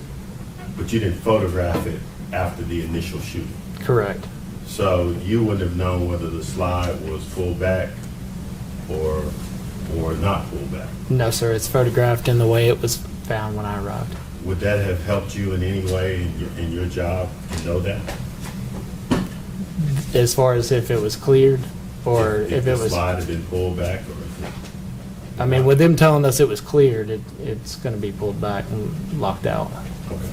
but you didn't photograph it after the initial shooting. Correct. So you wouldn't have known whether the slide was pulled back or not pulled back. No, sir. It's photographed in the way it was found when I arrived. Would that have helped you in any way in your job to know that? As far as if it was cleared or if it the was, slide had been pulled back, or if it, I mean, with them telling us it was cleared, it's going to be pulled back and locked out. okay.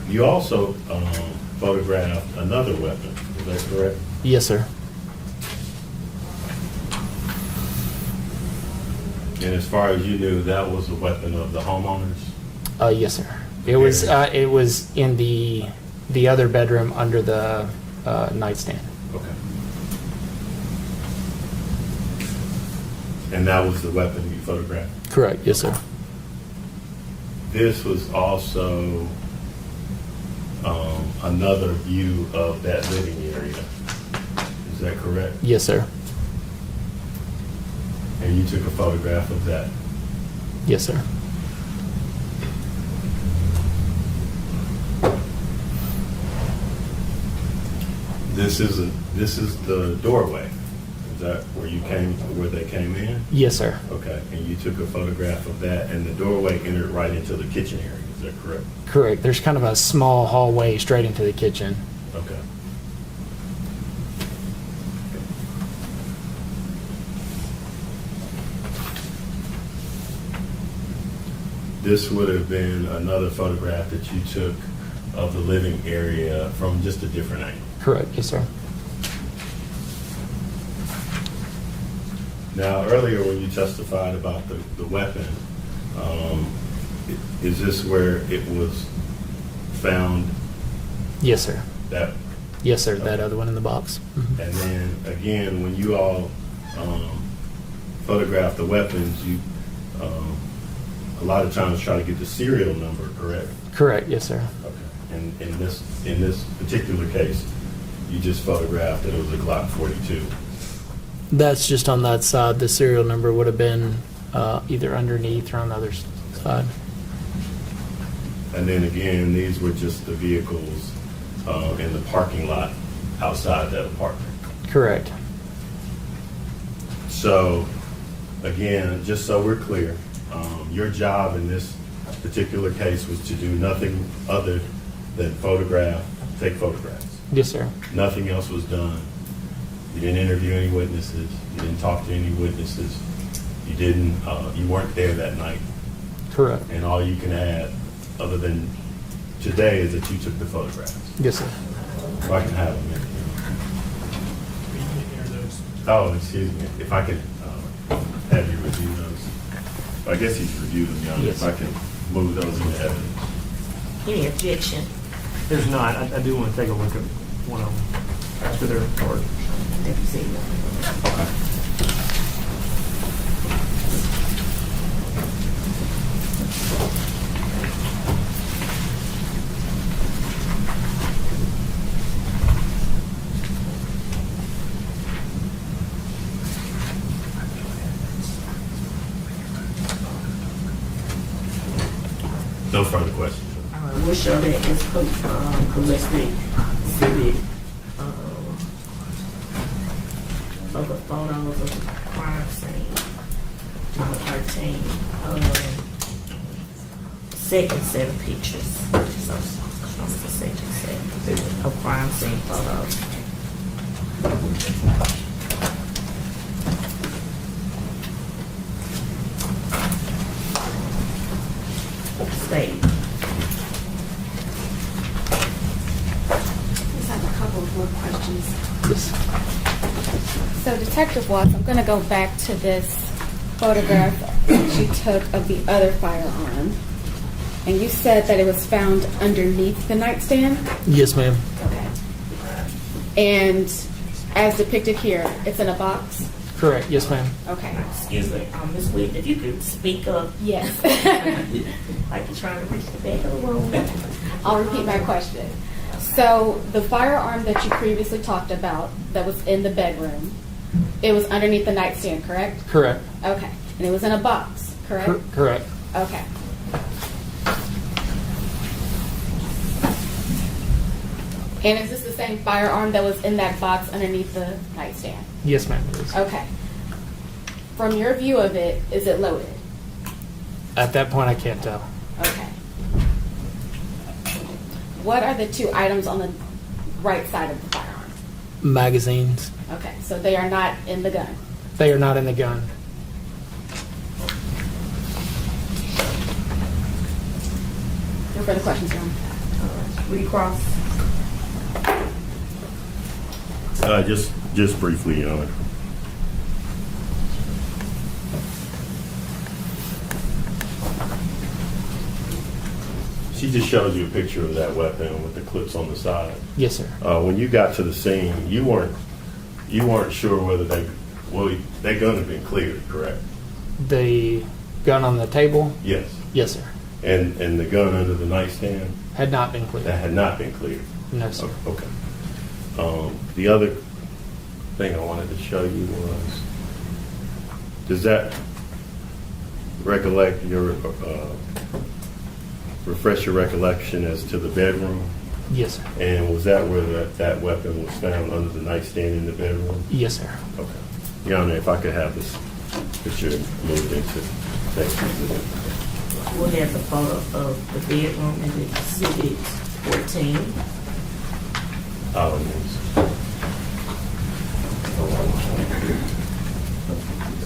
You also photographed another weapon. Is that correct? Yes, sir. And as far as you knew, that was the weapon of the homeowners? Yes, sir. It was in the other bedroom under the nightstand. Okay. And that was the weapon you photographed? Correct. Yes, sir. This was also another view of that living area. Is that correct? Yes, sir. And you took a photograph of that? Yes, sir. This is the doorway. Is that where they came in? Yes, sir. Okay, and you took a photograph of that, and the doorway entered right into the kitchen area. Is that correct? Correct. There's kind of a small hallway straight into the kitchen. Okay. This would have been another photograph that you took of the living area from just a different angle. Correct. Yes, sir. Now, earlier when you testified about the weapon, is this where it was found? Yes, sir. That, Yes, sir. That other one in the box. Mhm. and then again, when you all photograph the weapons, you a lot of times try to get the serial number correct. Correct. Yes, sir. Okay. And in this particular case, you just photographed that it was a Glock 42. That's just on that side. The serial number would have been either underneath or on the other side. And then again, these were just the vehicles in the parking lot outside that apartment. Correct. So, again, just so we're clear, your job in this particular case was to do nothing other than take photographs. Yes, sir. Nothing else was done. You didn't interview any witnesses. You didn't talk to any witnesses. You weren't there that night. Correct. And all you can add, other than today, is that you took the photographs. Yes, sir. So I can have them. Oh, excuse me. If I could have you review those. I guess he's reviewed them, Your Honor. Yes. If I can move those into evidence. Any objection? There's not. I do want to take a look at one of them after their report. Let me see one. No further questions. We'll show that as collected exhibit of the photos of the crime scene, number 13. Second set of pictures. So, the second set of crime scene photos. State. Just have a couple of more questions. Yes. So Detective Watts, I'm going to go back to this photograph that you took of the other firearm. And you said that it was found underneath the nightstand? Yes, ma'am. Okay. And as depicted here, it's in a box? Correct. Yes, ma'am. Okay. Excuse me, Ms. Whitten, if you could speak up. Yes. Like you're trying to reach the back of the room. I'll repeat my question. So the firearm that you previously talked about that was in the bedroom, it was underneath the nightstand, correct? Correct. Okay. And it was in a box, correct? Correct. Okay. And is this the same firearm that was in that box underneath the nightstand? Yes, ma'am. It is. Okay. From your view of it, is it loaded? At that point, I can't tell. Okay. What are the two items on the right side of the firearm? Magazines. Okay, so they are not in the gun. They are not in the gun. No further questions, John? Recross. Just briefly, Your Honor. She just showed you a picture of that weapon with the clips on the side. Yes, sir. When you got to the scene, you weren't sure whether that gun had been cleared, correct? The gun on the table? Yes. Yes, sir. And the gun under the nightstand? Had not been cleared. That had not been cleared. No, sir. Okay. The other thing I wanted to show you was, refresh your recollection as to the bedroom? Yes, sir. And was that where that weapon was found, under the nightstand in the bedroom? Yes, sir. Okay. Your Honor, if I could have this picture moved into. Thank you. We'll have the photo of the bedroom and the exhibit 14.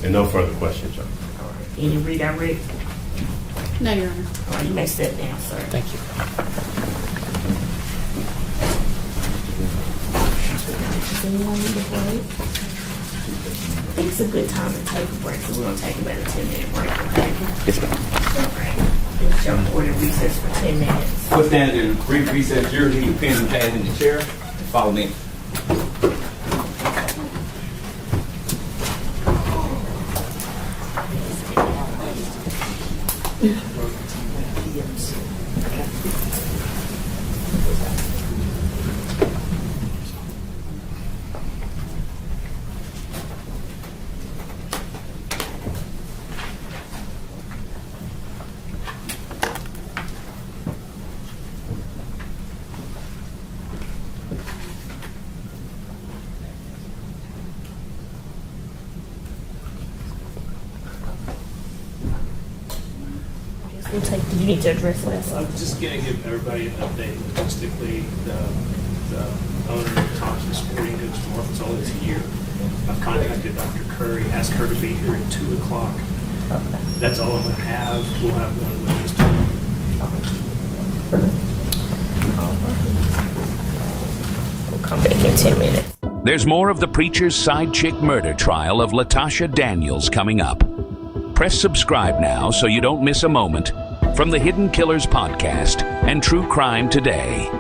And no further questions, Your Honor. All right. Any redirect? No, Your Honor. All right, you may step down, sir. Thank you. Anyone need a break? I think it's a good time to take a break, so we're going to take about a 10-minute break, okay? Yes, ma'am. All right. Let's jump forward and recess for 10 minutes. We'll stand in brief recess. Jurors, leave your pens and pads in the chair. Follow me. We'll take, do you need to address last? I'm just going to give everybody an update. Logistically, the owner of Thompson Sporting Goods from Memphis is here. I've contacted Dr. Curry, asked her to be here at 2 o'clock. That's all I'm going to have. We'll have one witness tomorrow. We'll come back in 10 minutes. There's more of the preacher's side chick murder trial of Latoshia Daniels coming up. Press subscribe now so you don't miss a moment from the Hidden Killers podcast and True Crime Today.